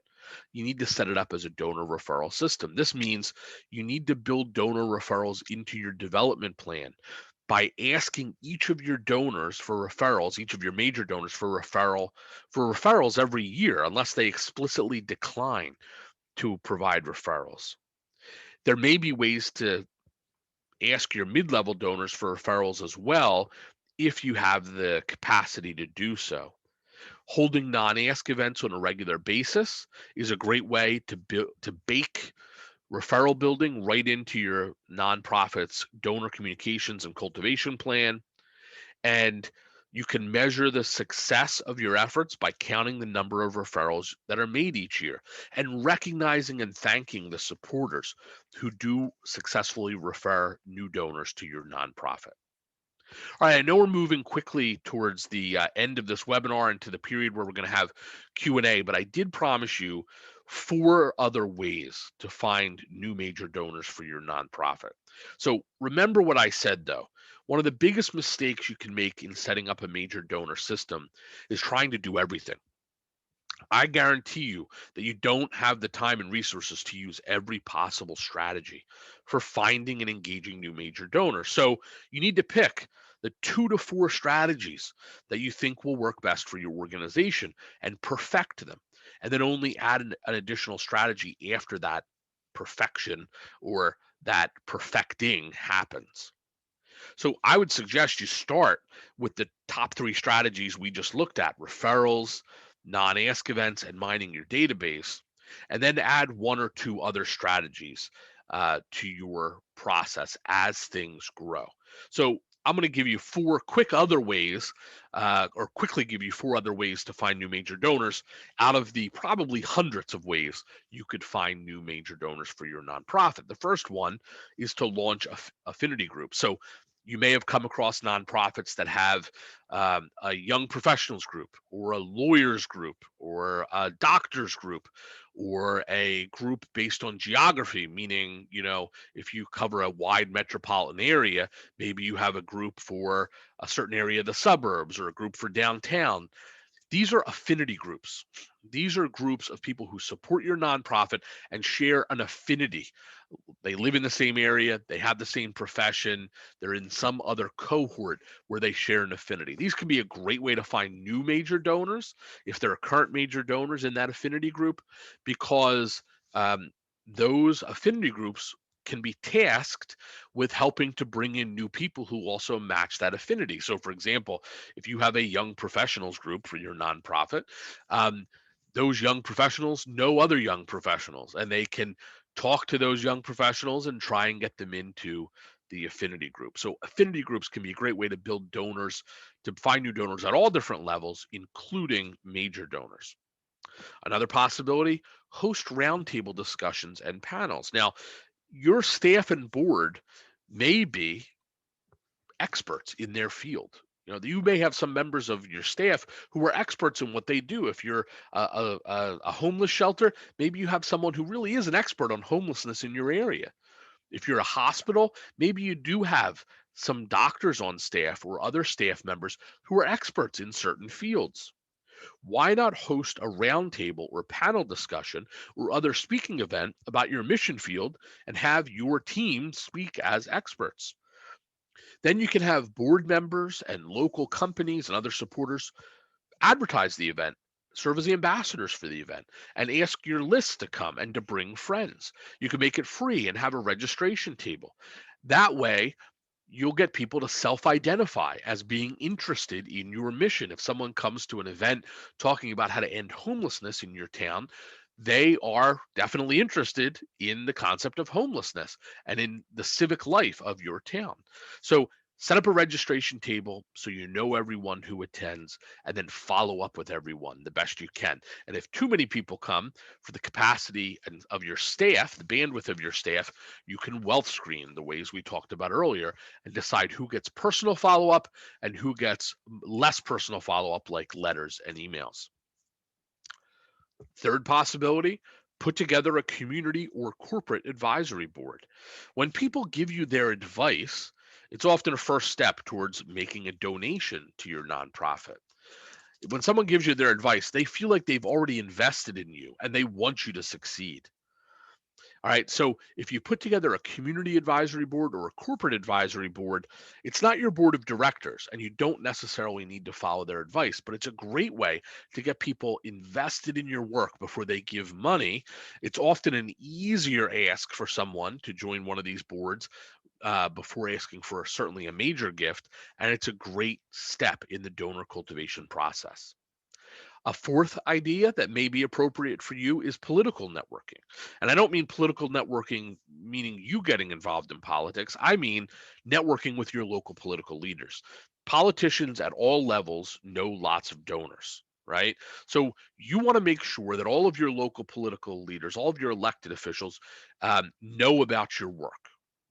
you need to set it up as a donor referral system. This means you need to build donor referrals into your development plan by asking each of your donors for referrals, each of your major donors for referrals every year, unless they explicitly decline to provide referrals. There may be ways to ask your mid-level donors for referrals as well if you have the capacity to do so. Holding non-ask events on a regular basis is a great way to bake referral building right into your nonprofit's donor communications and cultivation plan. And you can measure the success of your efforts by counting the number of referrals that are made each year and recognizing and thanking the supporters who do successfully refer new donors to your nonprofit. All right, I know we're moving quickly towards the end of this webinar and to the period where we're going to have Q&A, but I did promise you 4 other ways to find new major donors for your nonprofit. So remember what I said though. One of the biggest mistakes you can make in setting up a major donor system is trying to do everything. I guarantee you that you don't have the time and resources to use every possible strategy for finding and engaging new major donors. So you need to pick the 2 to 4 strategies that you think will work best for your organization and perfect them. And then only add an additional strategy after that perfection or that perfecting happens. So I would suggest you start with the top 3 strategies we just looked at: referrals, non-ask events, and mining your database, and then add 1 or 2 other strategies to your process as things grow. So I'm going to give you 4 quick other ways, or quickly give you 4 other ways to find new major donors out of the probably hundreds of ways you could find new major donors for your nonprofit. The first one is to launch affinity groups. So you may have come across nonprofits that have a young professionals group or a lawyers group or a doctors group or a group based on geography, meaning, if you cover a wide metropolitan area, maybe you have a group for a certain area of the suburbs or a group for downtown. These are affinity groups. These are groups of people who support your nonprofit and share an affinity. They live in the same area, they have the same profession, they're in some other cohort where they share an affinity. These can be a great way to find new major donors if there are current major donors in that affinity group, because those affinity groups can be tasked with helping to bring in new people who also match that affinity. So, for example, if you have a young professionals group for your nonprofit, those young professionals know other young professionals and they can Talk to those young professionals and try and get them into the affinity group. So affinity groups can be a great way to build donors, to find new donors at all different levels, including major donors. Another possibility, host roundtable discussions and panels. Now, your staff and board may be experts in their field. You may have some members of your staff who are experts in what they do. If you're a homeless shelter, maybe you have someone who really is an expert on homelessness in your area. If you're a hospital, maybe you do have some doctors on staff or other staff members who are experts in certain fields. Why not host a roundtable or panel discussion or other speaking event about your mission field and have your team speak as experts? Then you can have board members and local companies and other supporters advertise the event, serve as the ambassadors for the event, and ask your list to come and to bring friends. You can make it free and have a registration table. That way, you'll get people to self-identify as being interested in your mission. If someone comes to an event talking about how to end homelessness in your town, they are definitely interested in the concept of homelessness and in the civic life of your town. So set up a registration table so you know everyone who attends, and then follow up with everyone the best you can. And if too many people come, for the capacity of your staff, the bandwidth of your staff, you can wealth screen the ways we talked about earlier and decide who gets personal follow-up and who gets less personal follow-up, like letters and emails. Third possibility, put together a community or corporate advisory board. When people give you their advice, it's often a first step towards making a donation to your nonprofit. When someone gives you their advice, they feel like they've already invested in you and they want you to succeed. All right. So if you put together a community advisory board or a corporate advisory board, it's not your board of directors and you don't necessarily need to follow their advice, but it's a great way to get people invested in your work before they give money. It's often an easier ask for someone to join one of these boards before asking for certainly a major gift. And it's a great step in the donor cultivation process. A fourth idea that may be appropriate for you is political networking. And I don't mean political networking meaning you getting involved in politics. I mean networking with your local political leaders. Politicians at all levels know lots of donors, right? So you want to make sure that all of your local political leaders, all of your elected officials know about your work.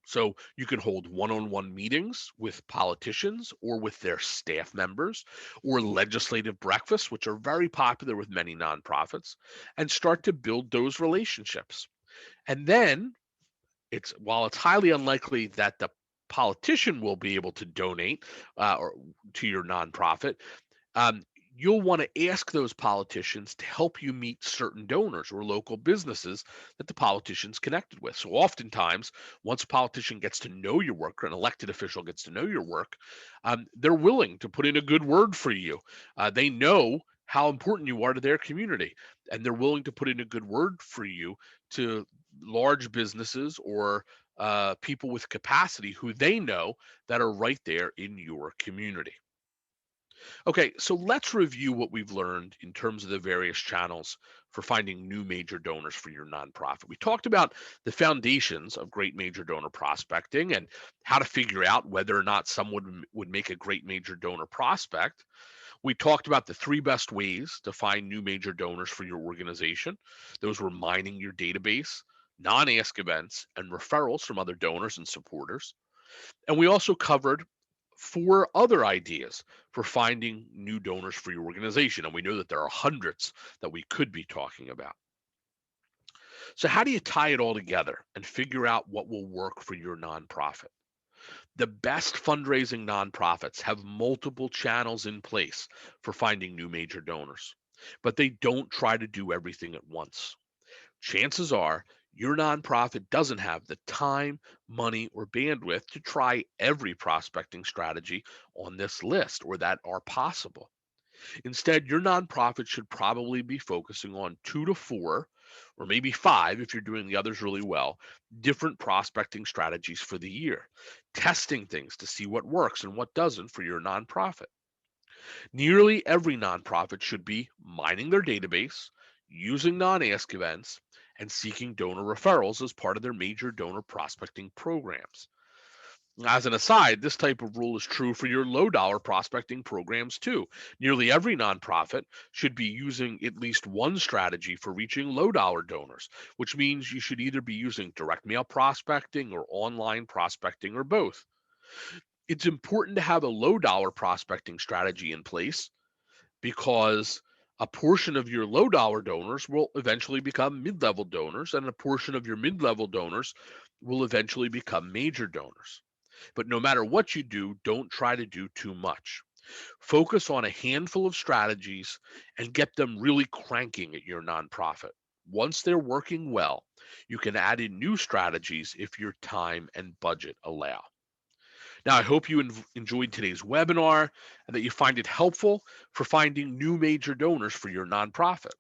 So you can hold one-on-one meetings with politicians or with their staff members, or legislative breakfasts, which are very popular with many nonprofits, and start to build those relationships. And then while it's highly unlikely that the politician will be able to donate or to your nonprofit, um, you'll want to ask those politicians to help you meet certain donors or local businesses that the politician's connected with. So oftentimes, once a politician gets to know your work or an elected official gets to know your work, they're willing to put in a good word for you. They know how important you are to their community, and they're willing to put in a good word for you to large businesses or people with capacity who they know that are right there in your community. Okay, so let's review what we've learned in terms of the various channels for finding new major donors for your nonprofit. We talked about the foundations of great major donor prospecting and how to figure out whether or not someone would make a great major donor prospect. We talked about the three best ways to find new major donors for your organization. Those were mining your database, non-ask events, and referrals from other donors and supporters. And we also covered four other ideas for finding new donors for your organization. And we know that there are hundreds that we could be talking about. So, how do you tie it all together and figure out what will work for your nonprofit? The best fundraising nonprofits have multiple channels in place for finding new major donors, but they don't try to do everything at once. Chances are your nonprofit doesn't have the time, money, or bandwidth to try every prospecting strategy on this list or that are possible. Instead, your nonprofit should probably be focusing on 2 to 4, or maybe 5 if you're doing the others really well, different prospecting strategies for the year, testing things to see what works and what doesn't for your nonprofit. Nearly every nonprofit should be mining their database, using non-ask events, and seeking donor referrals as part of their major donor prospecting programs. As an aside, this type of rule is true for your low dollar prospecting programs too. Nearly every nonprofit should be using at least one strategy for reaching low dollar donors, which means you should either be using direct mail prospecting or online prospecting or both. It's important to have a low dollar prospecting strategy in place because a portion of your low dollar donors will eventually become mid level donors, and a portion of your mid level donors will eventually become major donors. But no matter what you do, don't try to do too much. Focus on a handful of strategies and get them really cranking at your nonprofit. Once they're working well, you can add in new strategies if your time and budget allow. Now, I hope you enjoyed today's webinar and that you find it helpful for finding new major donors for your nonprofit.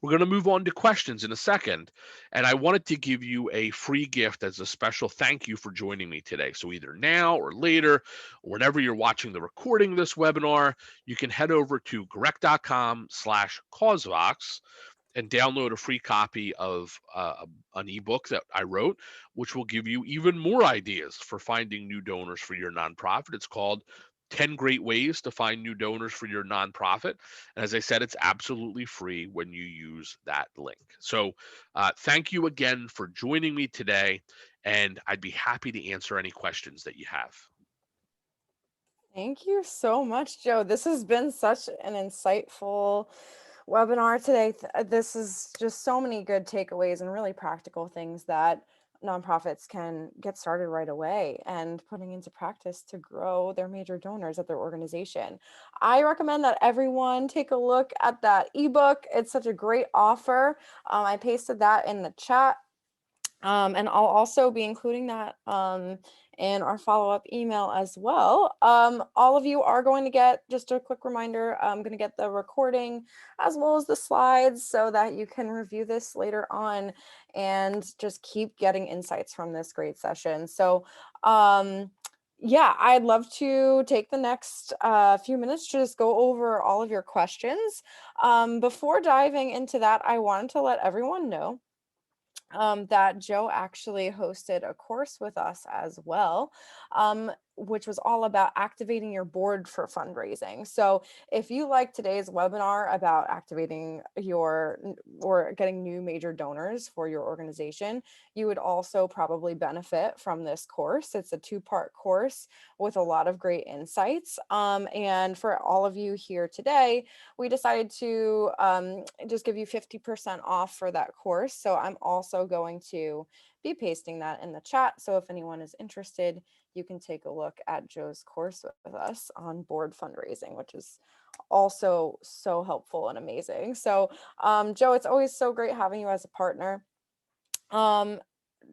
We're going to move on to questions in a second, and I wanted to give you a free gift as a special thank you for joining me today. So either now or later, or whenever you're watching the recording of this webinar, you can head over to correct.com/causevox and download a free copy of an ebook that I wrote, which will give you even more ideas for finding new donors for your nonprofit. It's called 10 Great Ways to Find New Donors for Your Nonprofit. And as I said, it's absolutely free when you use that link. So thank you again for joining me today, and I'd be happy to answer any questions that you have. Thank you so much, Joe. This has been such an insightful webinar today. This is just so many good takeaways and really practical things that nonprofits can get started right away and putting into practice to grow their major donors at their organization. I recommend that everyone take a look at that ebook. It's such a great offer. I pasted that in the chat. And I'll also be including that in our follow-up email as well. All of you are going to get, just a quick reminder, I'm going to get the recording as well as the slides so that you can review this later on and just keep getting insights from this great session. So yeah, I'd love to take the next few minutes to just go over all of your questions. Before diving into that, I wanted to let everyone know that Joe actually hosted a course with us as well, which was all about activating your board for fundraising. So if you like today's webinar about activating or getting new major donors for your organization, you would also probably benefit from this course. It's a 2-part course with a lot of great insights. And for all of you here today, we decided to just give you 50% off for that course. So I'm also going to be pasting that in the chat. So if anyone is interested, you can take a look at Joe's course with us on board fundraising, which is also so helpful and amazing. So Joe, it's always so great having you as a partner.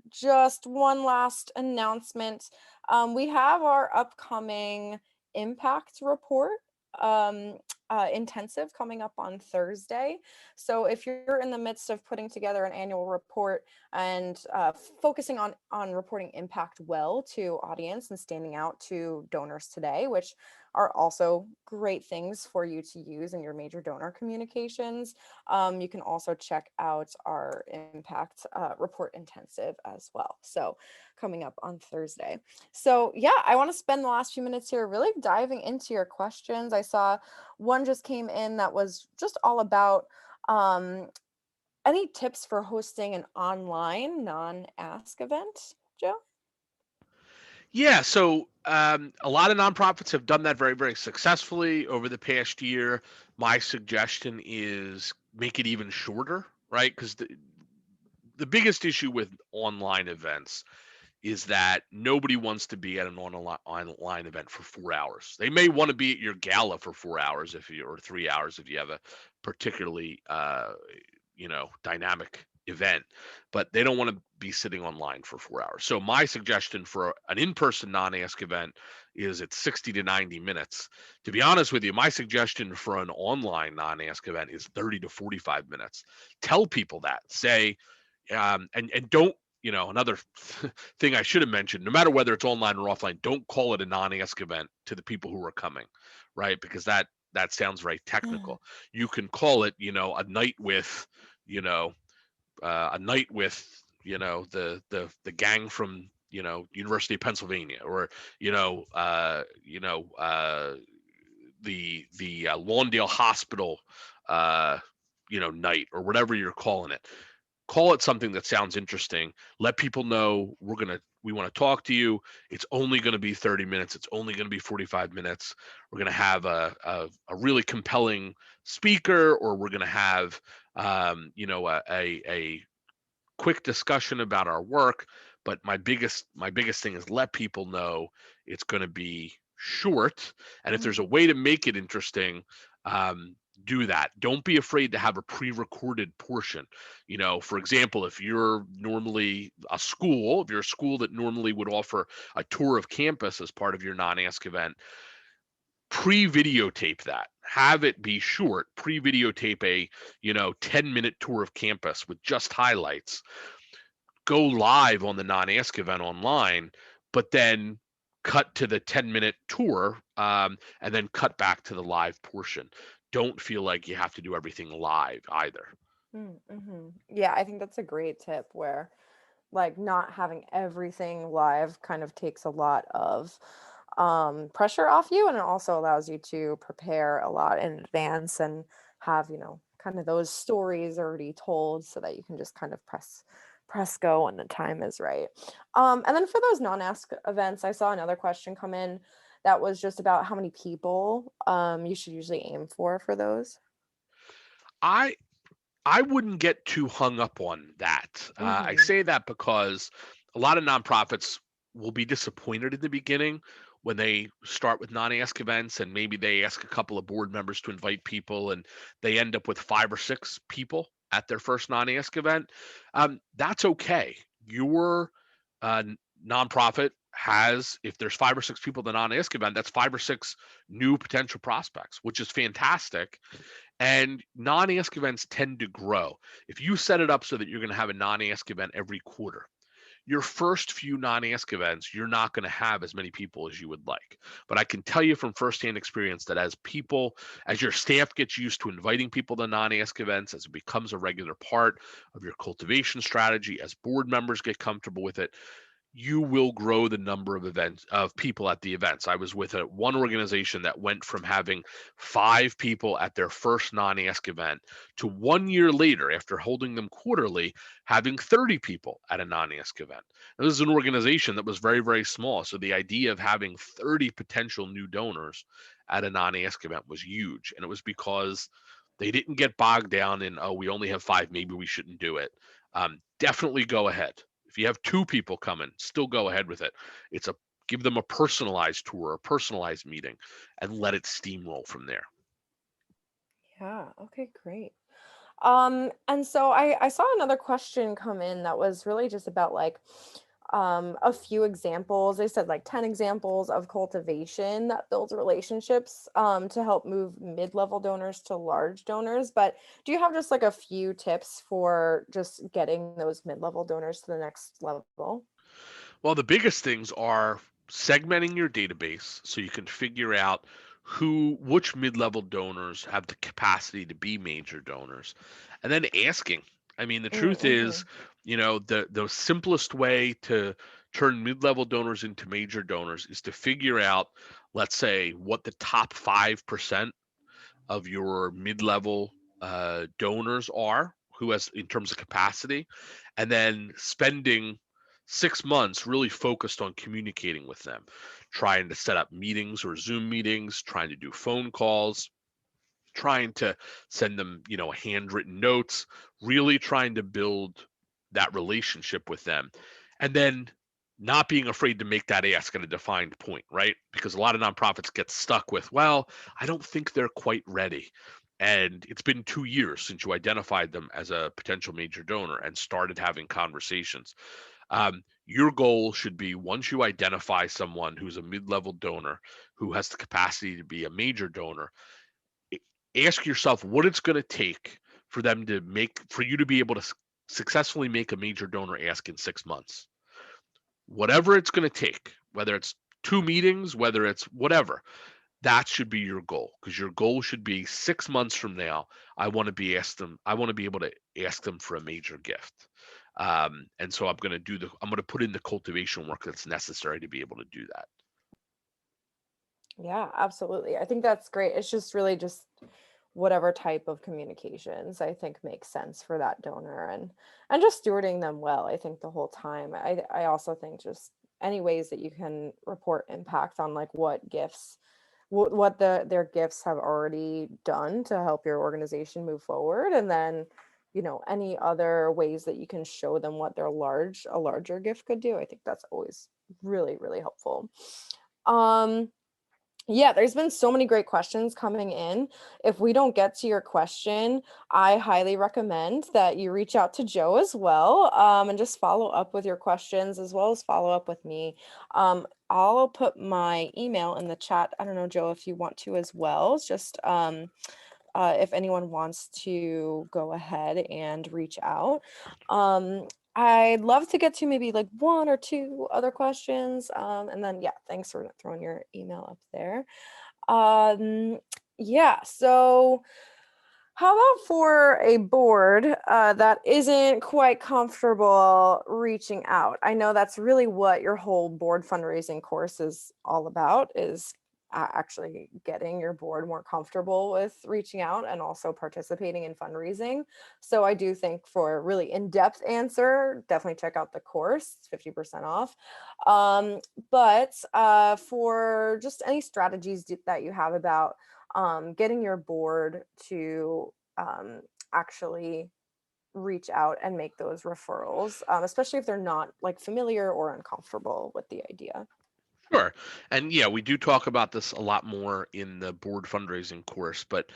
Just one last announcement. We have our upcoming impact report intensive coming up on Thursday. So if you're in the midst of putting together an annual report and focusing on reporting impact well to audience and standing out to donors today, which are also great things for you to use in your major donor communications, you can also check out our impact report intensive as well. So coming up on Thursday. So yeah, I want to spend the last few minutes here really diving into your questions. I saw one just came in that was just all about any tips for hosting an online non-ask event, Joe? Yeah, so a lot of nonprofits have done that very, very successfully over the past year. My suggestion is make it even shorter, right? Because the biggest issue with online events is that nobody wants to be at an online event for 4 hours. They may want to be at your gala for 4 hours or 3 hours if you have a particularly dynamic event, but they don't want to be sitting online for 4 hours. So my suggestion for an in-person non-ask event is it's 60 to 90 minutes. To be honest with you, my suggestion for an online non-ask event is 30 to 45 minutes. Tell people that. Say, and don't, another thing I should have mentioned, no matter whether it's online or offline, don't call it a non-ask event to the people who are coming, right? Because that sounds very technical. You can call it, a night with, you know, a night with, the gang from, University of Pennsylvania, or, you know, uh, you know, uh, the Lawndale Hospital, uh, night, or whatever you're calling it. Call it something that sounds interesting. Let people know we want to talk to you. It's only going to be 30 minutes. It's only going to be 45 minutes. We're going to have a really compelling speaker, or we're going to have, a quick discussion about our work. But my biggest thing is let people know it's going to be short, and if there's a way to make it interesting, do that. Don't be afraid to have a pre-recorded portion. For example, if you're a school that normally would offer a tour of campus as part of your non-ask event, pre-videotape that. Have it be short. Pre-videotape a 10-minute tour of campus with just highlights. Go live on the non-ask event online, but then cut to the 10-minute tour, and then cut back to the live portion. Don't feel like you have to do everything live either. Mm-hmm. Yeah, I think that's a great tip where like not having everything live kind of takes a lot of pressure off you, and it also allows you to prepare a lot in advance and have, kind of those stories already told so that you can just kind of press go when the time is right. And then for those non-ask events, I saw another question come in that was just about how many people you should usually aim for those. I I wouldn't get too hung up on that. I Mm-hmm. say that because a lot of nonprofits will be disappointed in the beginning when they start with non-ask events, and maybe they ask a couple of board members to invite people, and they end up with 5 or 6 people at their first non-ask event. That's okay. Your nonprofit has, if there's 5 or 6 people at the non-ask event, that's 5 or 6 new potential prospects, which is fantastic. And non-ask events tend to grow. If you set it up so that you're going to have a non-ask event every quarter, your first few non-ask events, you're not going to have as many people as you would like. But I can tell you from firsthand experience that as your staff gets used to inviting people to non-ask events, as it becomes a regular part of your cultivation strategy, as board members get comfortable with it, you will grow the number of people at the events. I was with one organization that went from having 5 people at their first non-ask event to 1 year later, after holding them quarterly, having 30 people at a non-ask event. Now, this is an organization that was very, very small. So the idea of having 30 potential new donors at a non-ask event was huge. And it was because they didn't get bogged down in, oh, we only have 5, maybe we shouldn't do it. Definitely go ahead. If you have 2 people coming, still go ahead with it. Give them a personalized tour, a personalized meeting, and let it steamroll from there. Yeah, okay, great. And so I saw another question come in that was really just about like a few examples. They said like 10 examples of cultivation that builds relationships to help move mid-level donors to large donors. But do you have just like a few tips for just getting those mid-level donors to the next level? Well, the biggest things are segmenting your database so you can figure out which mid-level donors have the capacity to be major donors, and then asking. I mean, the truth Mm-hmm. is, the simplest way to turn mid-level donors into major donors is to figure out, let's say, what the top 5% of your mid-level donors are, who has, in terms of capacity, and then spending 6 months really focused on communicating with them, trying to set up meetings or Zoom meetings, trying to do phone calls, trying to send them, handwritten notes, really trying to build that relationship with them. And then not being afraid to make that ask at a defined point, right? Because a lot of nonprofits get stuck with, well, I don't think they're quite ready. And it's been 2 years since you identified them as a potential major donor and started having conversations. Your goal should be, once you identify someone who's a mid-level donor who has the capacity to be a major donor, ask yourself what it's going to take for you to be able to successfully make a major donor ask in 6 months. Whatever it's going to take, whether it's 2 meetings, whether it's whatever, That should be your goal, because your goal should be 6 months from now. I want to be able to ask them for a major gift. And so I'm going to put in the cultivation work that's necessary to be able to do that. Yeah, absolutely. I think that's great. It's just really just whatever type of communications I think makes sense for that donor, and just stewarding them well, I think the whole time. I also think just any ways that you can report impact on like what gifts what their gifts have already done to help your organization move forward, and then any other ways that you can show them what a larger gift could do. I think that's always really, really helpful. um yeah, there's been so many great questions coming in. If we don't get to your question, I highly recommend that you reach out to Joe as well, and just follow up with your questions as well as follow up with me. I'll put my email in the chat. I don't know, Joe, if you want to as well. It's just if anyone wants to go ahead and reach out. I'd love to get to maybe like one or two other questions. And then, yeah, thanks for throwing your email up there. Yeah, so how about for a board that isn't quite comfortable reaching out? I know that's really what your whole board fundraising course is all about, is actually getting your board more comfortable with reaching out and also participating in fundraising. So I do think for a really in-depth answer, definitely check out the course. It's 50% off. But for just any strategies that you have about getting your board to actually reach out and make those referrals, especially if they're not like familiar or uncomfortable with the idea. Sure. And yeah, we do talk about this a lot more in the board fundraising course, but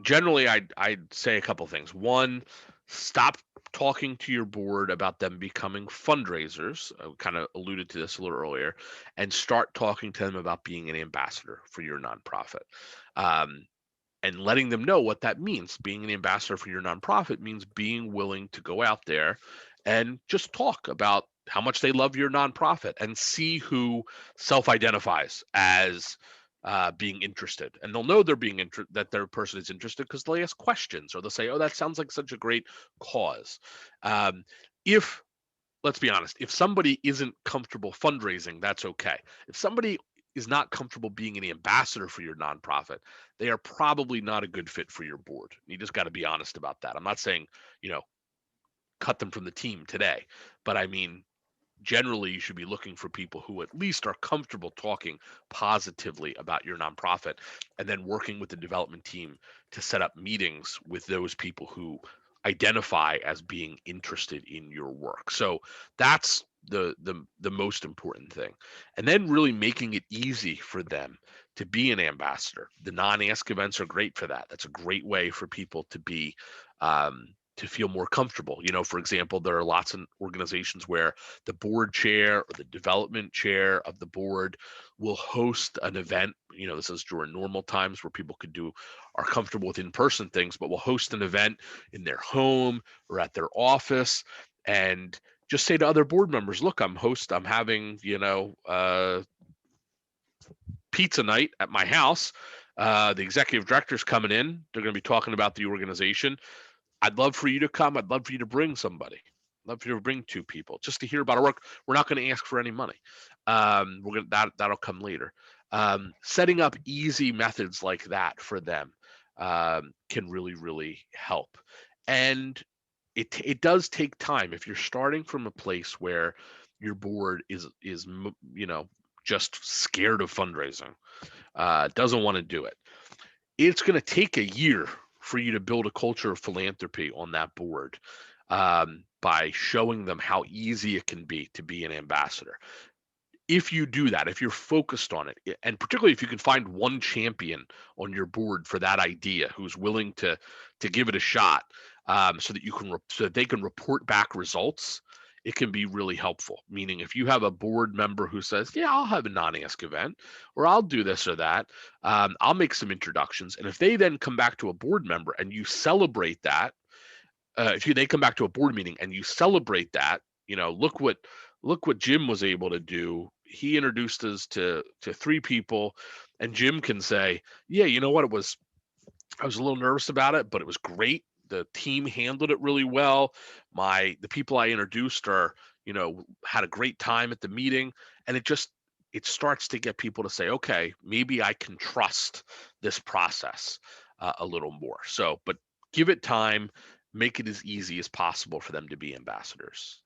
generally I'd say a couple things. One, stop talking to your board about them becoming fundraisers. I kind of alluded to this a little earlier, and start talking to them about being an ambassador for your nonprofit. Um, and letting them know what that means. Being an ambassador for your nonprofit means being willing to go out there and just talk about how much they love your nonprofit and see who self-identifies as being interested. And they'll know they're that their person is interested because they'll ask questions, or they'll say, "Oh, that sounds like such a great cause." If Let's be honest, if somebody isn't comfortable fundraising, that's okay. If somebody is not comfortable being an ambassador for your nonprofit, they are probably not a good fit for your board. You just got to be honest about that. I'm not saying, you know, cut them from the team today, but I mean, generally you should be looking for people who at least are comfortable talking positively about your nonprofit, and then working with the development team to set up meetings with those people who identify as being interested in your work. So that's the most important thing. And then really making it easy for them to be an ambassador. The non-ask events are great for that. That's a great way for people to be to feel more comfortable. For example, there are lots of organizations where the board chair or the development chair of the board will host an event. This is during normal times where people are comfortable with in-person things, but will host an event in their home or at their office, and just say to other board members, "Look, I'm having, pizza night at my house. The executive director's coming in. They're going to be talking about the organization. I'd love for you to come. I'd love for you to bring somebody. I'd love for you to bring two people just to hear about our work. We're not going to ask for any money. That'll come later." Setting up easy methods like that for them can really, really help. And it does take time. If you're starting from a place where your board is just scared of fundraising, doesn't want to do it, it's going to take a year for you to build a culture of philanthropy on that board, by showing them how easy it can be to be an ambassador. If you do that, if you're focused on it, and particularly if you can find one champion on your board for that idea who's willing to give it a shot, so that they can report back results, it can be really helpful. Meaning, if you have a board member who says, "Yeah, I'll have a non-ask event, or I'll do this or that, I'll make some introductions," and if they then come back to a board member and you celebrate that, they come back to a board meeting and you celebrate that, look what Jim was able to do. He introduced us to three people, And Jim can say, yeah, you know what, I was a little nervous about it, but it was great. The team handled it really well. The people I introduced had a great time at the meeting, and it starts to get people to say, okay, maybe I can trust this process a little more. So, but give it time, make it as easy as possible for them to be ambassadors.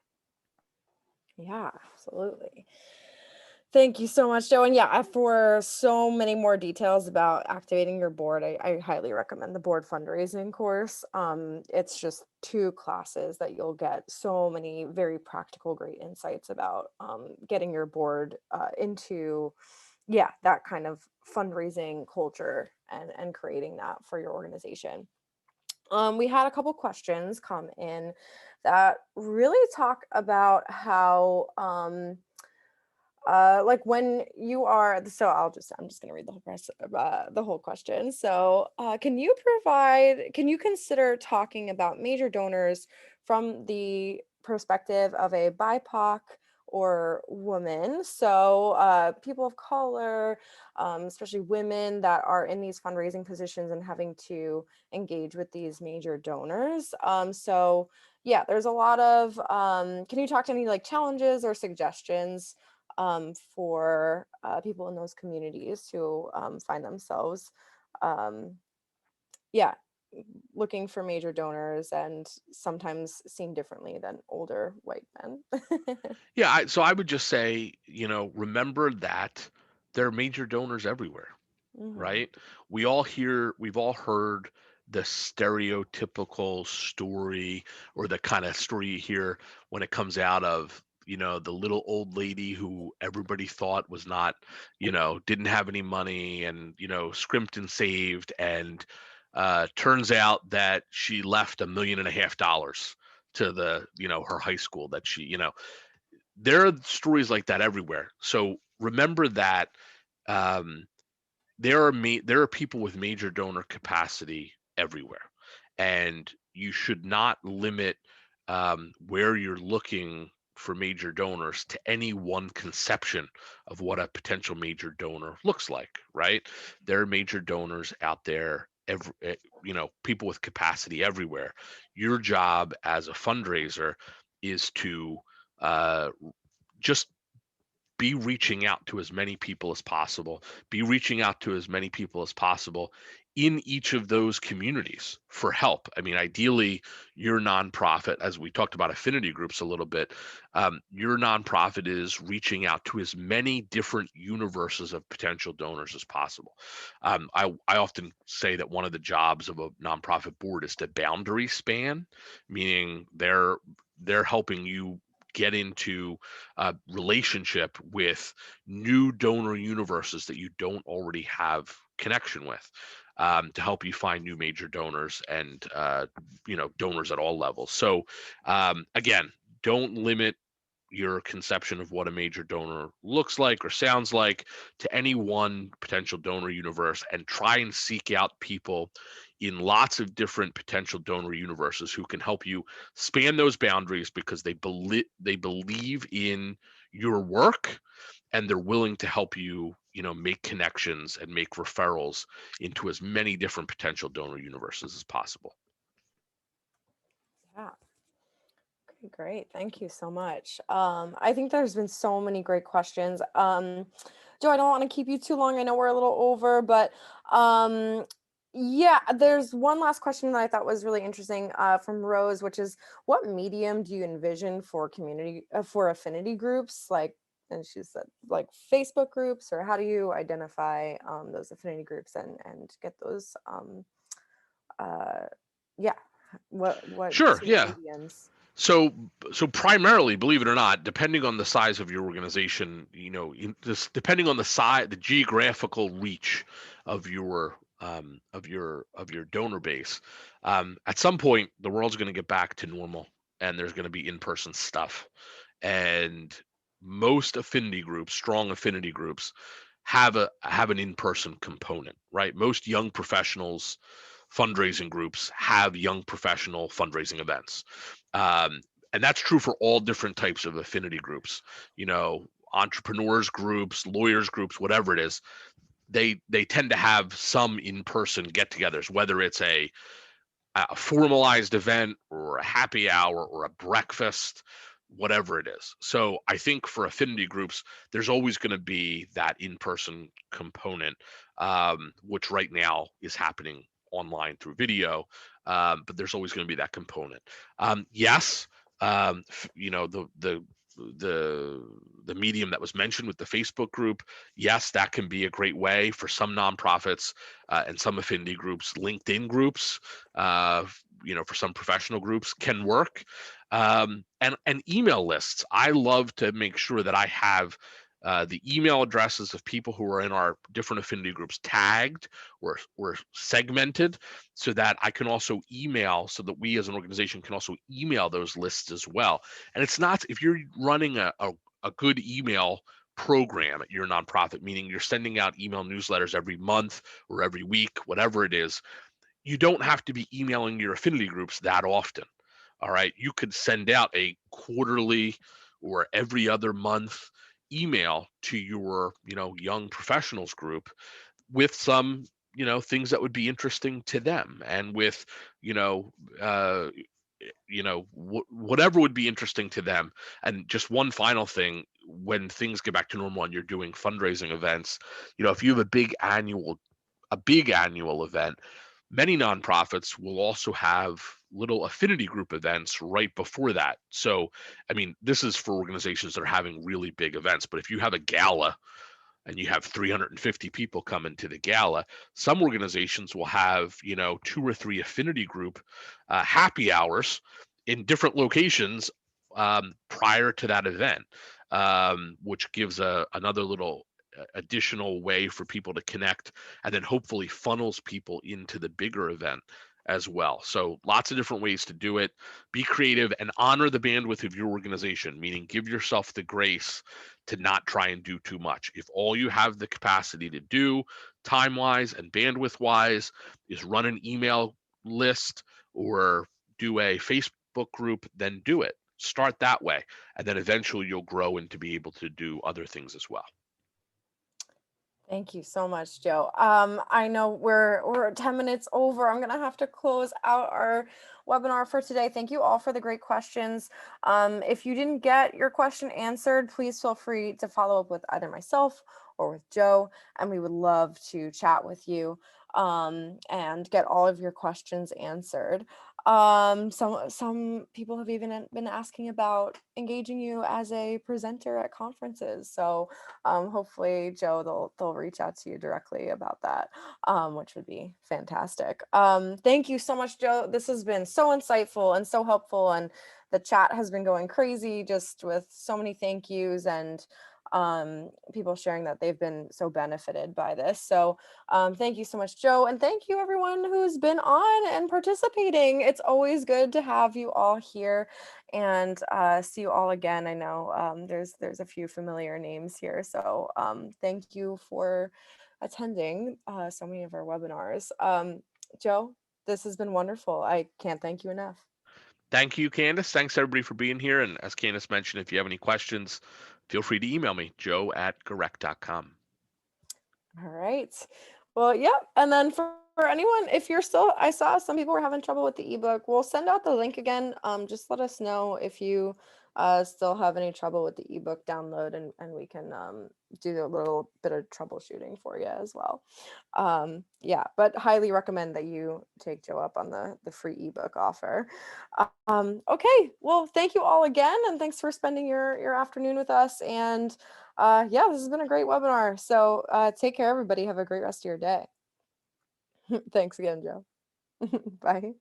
Yeah, absolutely. Thank you so much, Joe. And yeah, for so many more details about activating your board, I highly recommend the board fundraising course. It's just 2 classes that you'll get so many very practical, great insights about getting your board into, yeah, that kind of fundraising culture and creating that for your organization. We had a couple questions come in that really talk about how like when you are, so I'm just going to read the whole the whole question. So can you consider talking about major donors from the perspective of a BIPOC or woman? So people of color, especially women that are in these fundraising positions and having to engage with these major donors. So yeah, there's a lot of, can you talk to any like challenges or suggestions for people in those communities who find themselves, um, yeah, looking for major donors and sometimes seen differently than older white men. Yeah, so I would just say, remember that there are major donors everywhere, Hmm. right? We've all heard the stereotypical story, or the kind of story you hear when it comes out of, the little old lady who everybody thought was not, didn't have any money, and, scrimped and saved. And turns out that she left $1.5 million to her high school that there are stories like that everywhere. So remember that um, there are people with major donor capacity everywhere, and you should not limit where you're looking for major donors to any one conception of what a potential major donor looks like. Right? There are major donors out there. People with capacity everywhere. Your job as a fundraiser is to uh, just be reaching out to as many people as possible, be reaching out to as many people as possible in each of those communities for help. I mean, ideally, your nonprofit, as we talked about affinity groups a little bit, your nonprofit is reaching out to as many different universes of potential donors as possible. I often say that one of the jobs of a nonprofit board is to boundary span, meaning they're helping you get into a relationship with new donor universes that you don't already have connection with, to help you find new major donors and donors at all levels. So again, don't limit your conception of what a major donor looks like or sounds like to any one potential donor universe, and try and seek out people in lots of different potential donor universes who can help you span those boundaries, because they believe in your work, and they're willing to help you, make connections and make referrals into as many different potential donor universes as possible. Yeah. Okay, great. Thank you so much. I think there's been so many great questions. Joe, I don't want to keep you too long. I know we're a little over, but um, yeah, there's one last question that I thought was really interesting from Rose, which is, what medium do you envision for for affinity groups? Like, and she said like Facebook groups, or how do you identify those affinity groups and get those? Uh, yeah, what Sure, sort of yeah. mediums? So, primarily, believe it or not, depending on the size of your organization, depending on the size, the geographical reach of your donor base, at some point the world's going to get back to normal, and there's going to be in-person stuff. And most affinity groups, strong affinity groups, have an in-person component, right? Most young professionals fundraising groups have young professional fundraising events. Um, and that's true for all different types of affinity groups, entrepreneurs groups, lawyers groups, whatever it is. they tend to have some in-person get-togethers, whether it's a formalized event or a happy hour or a breakfast, whatever it is. So I think for affinity groups, there's always going to be that in-person component, which right now is happening online through video, but there's always going to be that component. Yes, the the medium that was mentioned with the Facebook group, yes, that can be a great way for some nonprofits and some affinity groups. LinkedIn groups, for some professional groups can work, and email lists. I love to make sure that I have the email addresses of people who are in our different affinity groups tagged or segmented, so that I can also email, so that we as an organization can also email those lists as well. And it's not, if you're running a good email program at your nonprofit, meaning you're sending out email newsletters every month or every week, whatever it is, you don't have to be emailing your affinity groups that often. All right. You could send out a quarterly or every other month email to your, young professionals group with some, things that would be interesting to them, and with, you know, uh, whatever would be interesting to them. And just one final thing, when things get back to normal and you're doing fundraising events, if you have a big annual event, many nonprofits will also have little affinity group events right before that. So, I mean, this is for organizations that are having really big events, but if you have a gala and you have 350 people come into the gala, some organizations will have, 2 or 3 affinity group happy hours in different locations prior to that event, which gives another little additional way for people to connect, and then hopefully funnels people into the bigger event as well. So lots of different ways to do it. Be creative and honor the bandwidth of your organization, meaning give yourself the grace to not try and do too much. If all you have the capacity to do, time wise and bandwidth wise, is run an email list or do a Facebook group, then do it. Start that way. And then eventually you'll grow into be able to do other things as well. Thank you so much, Joe. I know we're 10 minutes over. I'm gonna have to close out our webinar for today. Thank you all for the great questions. If you didn't get your question answered, please feel free to follow up with either myself or with Joe, and we would love to chat with you and get all of your questions answered. Some people have even been asking about engaging you as a presenter at conferences. So hopefully, Joe, they'll reach out to you directly about that, which would be fantastic. Thank you so much, Joe. This has been so insightful and so helpful, and the chat has been going crazy just with so many thank yous and people sharing that they've been so benefited by this. So thank you so much, Joe, and thank you everyone who's been on and participating. It's always good to have you all here and see you all again. I know there's a few familiar names here, so thank you for attending so many of our webinars. Joe, this has been wonderful. I can't thank you enough. Thank you, Candace. Thanks everybody for being here. And as Candace mentioned, if you have any questions, feel free to email me, joe@garect.com. All right. Well, yeah. And then for anyone, if you're still, I saw some people were having trouble with the ebook. We'll send out the link again. Just let us know if you still have any trouble with the ebook download, and we can do a little bit of troubleshooting for you as well. Yeah, but highly recommend that you take Joe up on the free ebook offer. Okay, well, thank you all again, and thanks for spending your afternoon with us. And yeah, this has been a great webinar. So take care, everybody. Have a great rest of your day. Thanks again, Joe. Bye.